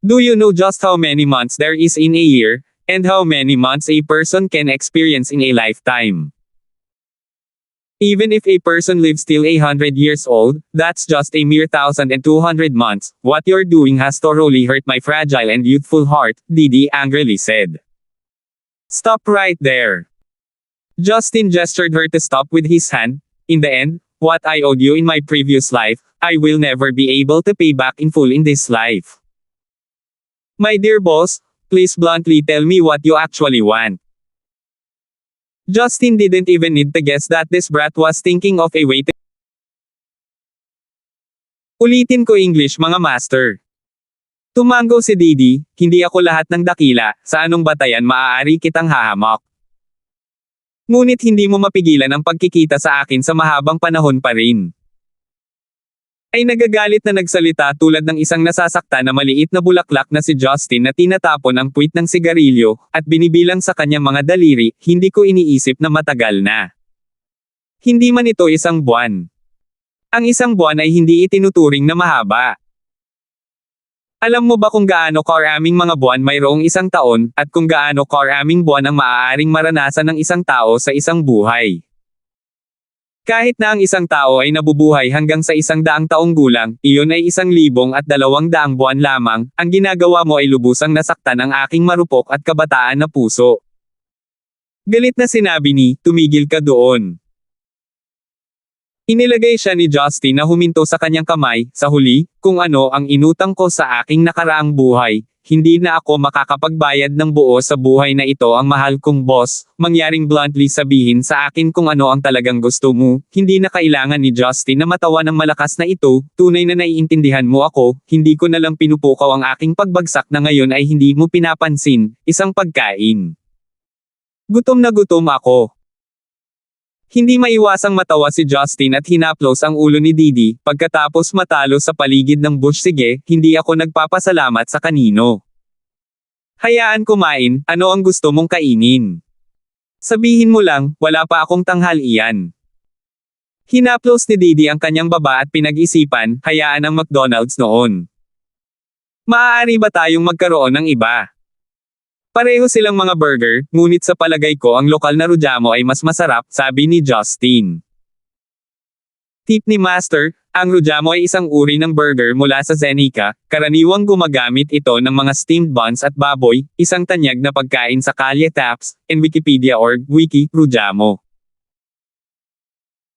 Do you know just how many months there is in a year, and how many months a person can experience in a lifetime? Even if a person lives till 100 years old, that's just a mere 1,200 months. What you're doing has thoroughly hurt my fragile and youthful heart, Didi angrily said. Stop right there. Justin gestured her to stop with his hand. In the end, what I owed you in my previous life, I will never be able to pay back in full in this life. My dear boss, please bluntly tell me what you actually want. Justin didn't even need to guess that this brat was thinking of a way to... Ulitin ko English mga master. Tumango si Didi, hindi ako lahat ng dakila, sa anong batayan maaari kitang hahamak. Ngunit hindi mo mapigilan ang pagkikita sa akin sa mahabang panahon pa rin. Ay nagagalit na nagsalita tulad ng isang nasasaktan na maliit na bulaklak na si Justin na tinatapon ang puwit ng sigarilyo, at binibilang sa kanyang mga daliri, hindi ko iniisip na matagal na. Hindi man ito isang buwan. Ang isang buwan ay hindi itinuturing na mahaba. Alam mo ba kung gaano karaming mga buwan mayroong isang taon, at kung gaano karaming buwan ang maaaring maranasan ng isang tao sa isang buhay? Kahit na ang isang tao ay nabubuhay hanggang sa 100 taong gulang, iyon ay 1,200 buwan lamang, ang ginagawa mo ay lubusang nasaktan ang aking marupok at kabataan na puso. Galit na sinabi ni, tumigil ka doon. Inilagay siya ni Justin na huminto sa kanyang kamay, sa huli, kung ano ang inutang ko sa aking nakaraang buhay, hindi na ako makakapagbayad ng buo sa buhay na ito ang mahal kong boss, mangyaring bluntly sabihin sa akin kung ano ang talagang gusto mo, hindi na kailangan ni Justin na matawa ng malakas na ito, tunay na naiintindihan mo ako, hindi ko na lang pinupukaw ang aking pagbagsak na ngayon ay hindi mo pinapansin, isang pagkain. Gutom na gutom ako. Hindi maiwasang matawa si Justin at hinaplos ang ulo ni Didi, pagkatapos matalo sa paligid ng bush. Sige, hindi ako nagpapasalamat sa kanino. Hayaan kumain, ano ang gusto mong kainin? Sabihin mo lang, wala pa akong tanghalian. Hinaplos ni Didi ang kanyang baba at pinag-isipan, hayaan ang McDonald's noon. Maaari ba tayong magkaroon ng iba? Pareho silang mga burger, ngunit sa palagay ko ang lokal na Rujamo ay mas masarap, sabi ni Justin. Tip ni Master, ang Rujamo ay isang uri ng burger mula sa Zenica, karaniwang gumagamit ito ng mga steamed buns at baboy, isang tanyag na pagkain sa Kalye Taps, and Wikipedia org, Wiki, Rujamo.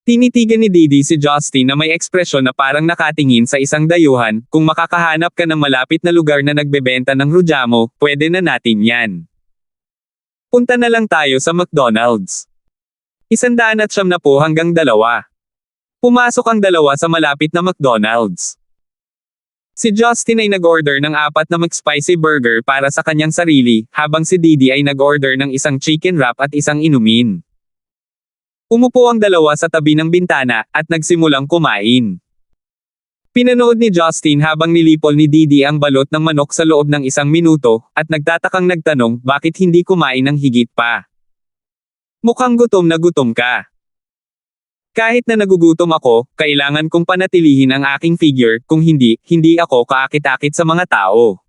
Tinitigan ni Didi si Justin na may ekspresyon na parang nakatingin sa isang dayuhan, kung makakahanap ka ng malapit na lugar na nagbebenta ng Rujamo, pwede na natin yan. Punta na lang tayo sa McDonald's. 190 hanggang 2. Pumasok ang dalawa sa malapit na McDonald's. Si Justin ay nag-order ng 4 na McSpicy burger para sa kanyang sarili, habang si Didi ay nag-order ng isang chicken wrap at isang inumin. Umupo ang dalawa sa tabi ng bintana, at nagsimulang kumain. Pinanood ni Justin habang nilipol ni Didi ang balot ng manok sa loob ng 1 minuto, at nagtatakang nagtanong bakit hindi kumain ng higit pa. Mukhang gutom na gutom ka. Kahit na nagugutom ako, kailangan kong panatilihin ang aking figure, kung hindi, hindi ako kaakit-akit sa mga tao.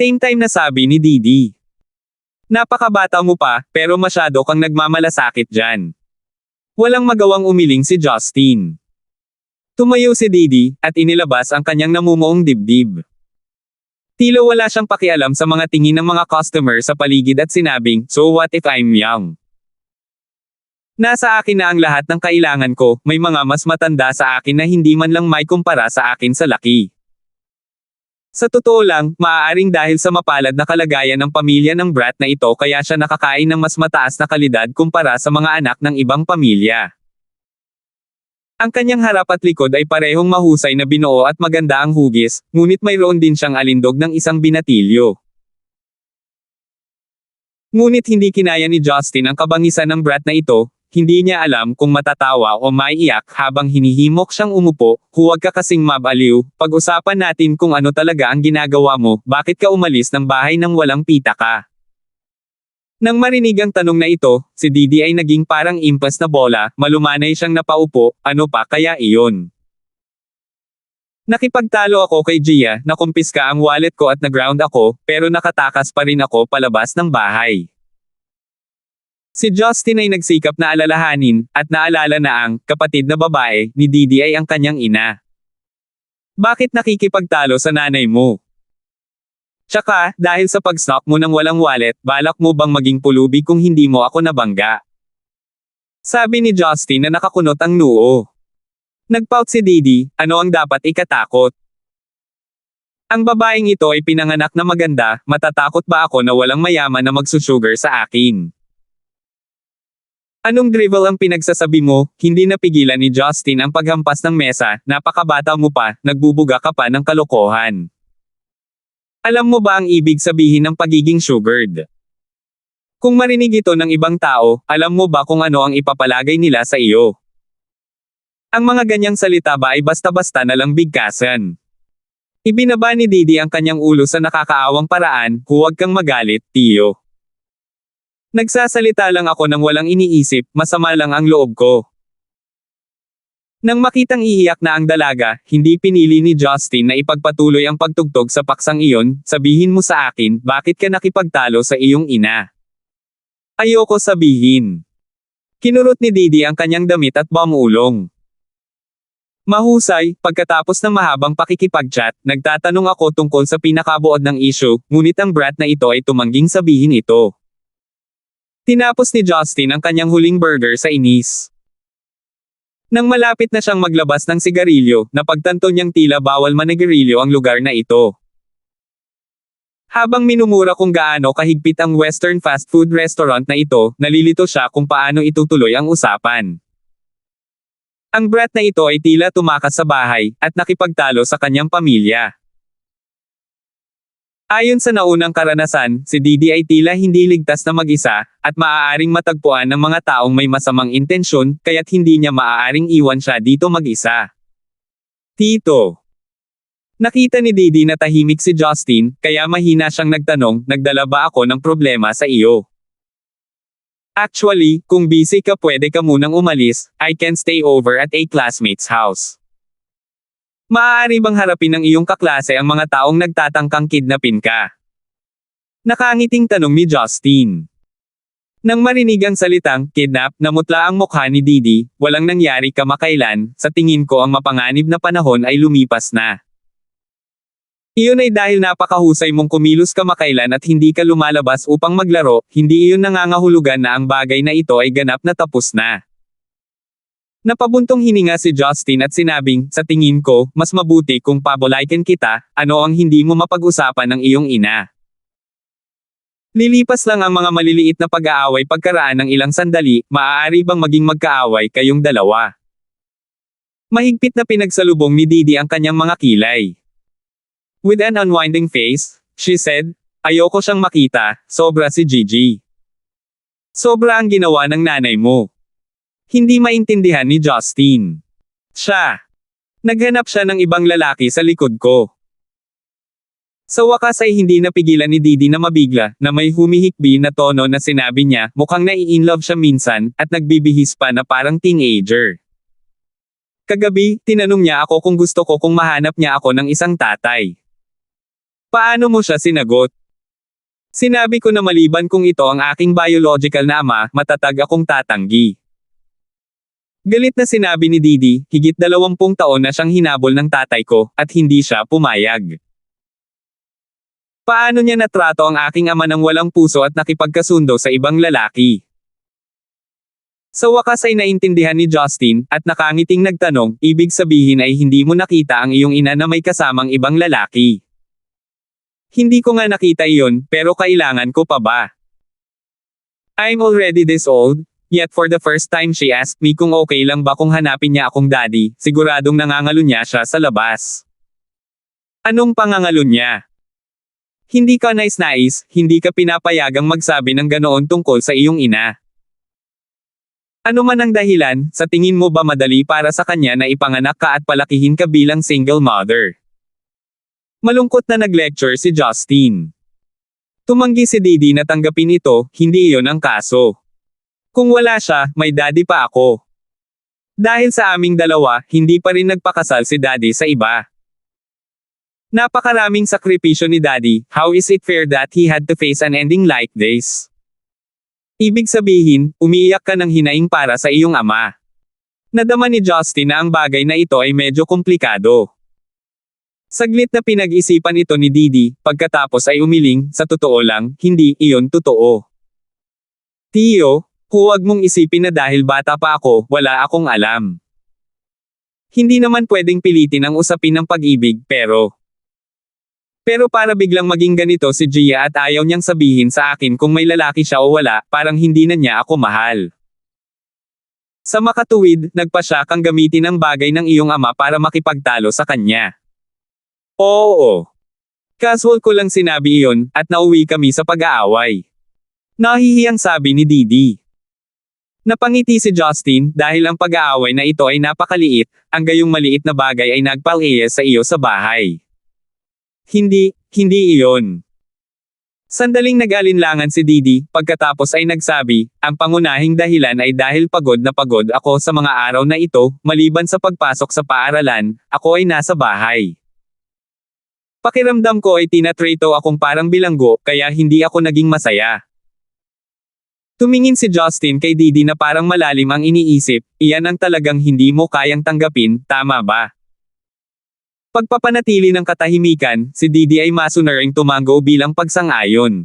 Same time na sabi ni Didi. Napakabata mo pa, pero masyado kang nagmamalasakit dyan. Walang magawang umiling si Justin. Tumayo si Didi, at inilabas ang kanyang namumuong dibdib. Tila wala siyang pakialam sa mga tingin ng mga customer sa paligid at sinabing, so what if I'm young? Nasa akin na ang lahat ng kailangan ko, may mga mas matanda sa akin na hindi man lang may kumpara sa akin sa laki. Sa totoo lang, maaaring dahil sa mapalad na kalagayan ng pamilya ng brat na ito kaya siya nakakain ng mas mataas na kalidad kumpara sa mga anak ng ibang pamilya. Ang kanyang harap at likod ay parehong mahusay na binuo at maganda ang hugis, ngunit mayroon din siyang alindog ng isang binatilyo. Ngunit hindi kinaya ni Justin ang kabangisan ng brat na ito. Hindi niya alam kung matatawa o maiiyak habang hinihimok siyang umupo. Huwag ka kasing mabaliw, pag-usapan natin kung ano talaga ang ginagawa mo, bakit ka umalis ng bahay nang walang pita ka. Nang marinig ang tanong na ito, si Didi ay naging parang impas na bola, malumanay siyang napaupo, ano pa kaya iyon? Nakipagtalo ako kay Gia, nakumpiska ang wallet ko at naground ako, pero nakatakas pa rin ako palabas ng bahay. Si Justin ay nagsikap na alalahanin, at naalala na ang kapatid na babae ni Didi ay ang kanyang ina. Bakit nakikipagtalo sa nanay mo? Tsaka, dahil sa pag-snock mo ng walang wallet, balak mo bang maging pulubi kung hindi mo ako nabangga? Sabi ni Justin na nakakunot ang noo. Nagpout si Didi, ano ang dapat ikatakot? Ang babaeng ito ay pinanganak na maganda, matatakot ba ako na walang mayaman na magsusugar sa akin? Anong drivel ang pinagsasabi mo? Hindi napigilan ni Justin ang paghampas ng mesa, napakabata mo pa, nagbubuga ka pa ng kalokohan. Alam mo ba ang ibig sabihin ng pagiging sugared? Kung marinig ito ng ibang tao, alam mo ba kung ano ang ipapalagay nila sa iyo? Ang mga ganyang salita ba ay basta-basta na lang bigkasan? Ibinaba ni Didi ang kanyang ulo sa nakakaawang paraan, huwag kang magalit, tiyo. Nagsasalita lang ako nang walang iniisip, masama lang ang loob ko. Nang makitang iiyak na ang dalaga, hindi pinili ni Justin na ipagpatuloy ang pagtugtog sa paksang iyon, sabihin mo sa akin, bakit ka nakipagtalo sa iyong ina? Ayoko sabihin. Kinurot ni Didi ang kanyang damit at bamulong. Mahusay, pagkatapos ng mahabang pakikipag-chat, nagtatanong ako tungkol sa pinakabuod ng issue, ngunit ang brat na ito ay tumangging sabihin ito. Tinapos ni Justin ang kanyang huling burger sa inis. Nang malapit na siyang maglabas ng sigarilyo, napagtanto niyang tila bawal manigarilyo ang lugar na ito. Habang minumura kung gaano kahigpit ang Western fast food restaurant na ito, nalilito siya kung paano itutuloy ang usapan. Ang brat na ito ay tila tumakas sa bahay, at nakipagtalo sa kanyang pamilya. Ayon sa naunang karanasan, si Didi ay tila hindi ligtas na mag-isa, at maaaring matagpuan ng mga taong may masamang intensyon, kaya't hindi niya maaaring iwan siya dito mag-isa. Tito. Nakita ni Didi na tahimik si Justin, kaya mahina siyang nagtanong, nagdala ba ako ng problema sa iyo? Actually, kung busy ka pwede ka munang umalis, I can stay over at a classmate's house. Maaari bang harapin ng iyong kaklase ang mga taong nagtatangkang kidnapin ka? Nakangiting tanong ni Justin. Nang marinig ang salitang, kidnap, namutla ang mukha ni Didi, walang nangyari kamakailan, sa tingin ko ang mapanganib na panahon ay lumipas na. Iyon ay dahil napakahusay mong kumilos kamakailan at hindi ka lumalabas upang maglaro, hindi iyon nangangahulugan na ang bagay na ito ay ganap na tapos na. Napabuntong hininga si Justin at sinabing, sa tingin ko, mas mabuti kung pabolaikin kita, ano ang hindi mo mapag-usapan ng iyong ina. Lilipas lang ang mga maliliit na pag-aaway pagkaraan ng ilang sandali, maaari bang maging magkaaway kayong dalawa? Mahigpit na pinagsalubong ni Didi ang kanyang mga kilay. With an unwinding face, she said, ayoko siyang makita, sobra si Gigi. Sobra ang ginawa ng nanay mo. Hindi maintindihan ni Justin. Siya. Naghanap siya ng ibang lalaki sa likod ko. Sa wakas ay hindi napigilan ni Didi na mabigla, na may humihikbi na tono na sinabi niya, mukhang nai-inlove siya minsan, at nagbibihis pa na parang teenager. Kagabi, tinanong niya ako kung gusto ko kung mahanap niya ako ng isang tatay. Paano mo siya sinagot? Sinabi ko na maliban kung ito ang aking biological na ama, matatag akong tatanggi. Galit na sinabi ni Didi, higit 20 taon na siyang hinabol ng tatay ko, at hindi siya pumayag. Paano niya natrato ang aking ama ng walang puso at nakipagkasundo sa ibang lalaki? Sa wakas ay naintindihan ni Justin, at nakangiting nagtanong, ibig sabihin ay hindi mo nakita ang iyong ina na may kasamang ibang lalaki. Hindi ko nga nakita iyon, pero kailangan ko pa ba? I'm already this old. Yet for the first time she asked me kung okay lang ba kung hanapin niya akong daddy, siguradong nangangalo niya siya sa labas. Anong pangangalo niya? Hindi ka nais-nais, hindi ka pinapayagang magsabi ng ganoon tungkol sa iyong ina. Ano man ang dahilan, sa tingin mo ba madali para sa kanya na ipanganak ka at palakihin ka bilang single mother? Malungkot na nag-lecture si Justin. Tumanggi si Didi na tanggapin ito, hindi iyon ang kaso. Kung wala siya, may daddy pa ako. Dahil sa aming dalawa, hindi pa rin nagpakasal si daddy sa iba. Napakaraming sakripisyo ni daddy, how is it fair that he had to face an ending like this? Ibig sabihin, umiiyak ka ng hinaing para sa iyong ama. Nadama ni Justin na ang bagay na ito ay medyo komplikado. Saglit na pinag-isipan ito ni Didi, pagkatapos ay umiling, sa totoo lang, hindi iyon totoo. Tiyo, huwag mong isipin na dahil bata pa ako, wala akong alam. Hindi naman pwedeng pilitin ang usapin ng pag-ibig, pero para biglang maging ganito si Gia at ayaw niyang sabihin sa akin kung may lalaki siya o wala, parang hindi na niya ako mahal. Sa makatuwid, nagpa siya kang gamitin ang bagay ng iyong ama para makipagtalo sa kanya. Oo. Casual ko lang sinabi iyon, at nauwi kami sa pag-aaway. Nahihiyang sabi ni Didi. Napangiti si Justin dahil ang pag-aaway na ito ay napakaliit, ang gayong maliit na bagay ay nagpal-iya sa iyo sa bahay. Hindi iyon. Sandaling nag-alinlangan si Didi, pagkatapos ay nagsabi, ang pangunahing dahilan ay dahil pagod na pagod ako sa mga araw na ito, maliban sa pagpasok sa paaralan, ako ay nasa bahay. Pakiramdam ko ay tinatrato akong parang bilanggo, kaya hindi ako naging masaya. Tumingin si Justin kay Didi na parang malalim ang iniisip, iyan ang talagang hindi mo kayang tanggapin, tama ba? Pagpapanatili ng katahimikan, si Didi ay masunuring tumango bilang pagsang-ayon.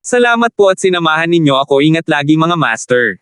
Salamat po at sinamahan ninyo ako, ingat lagi mga master.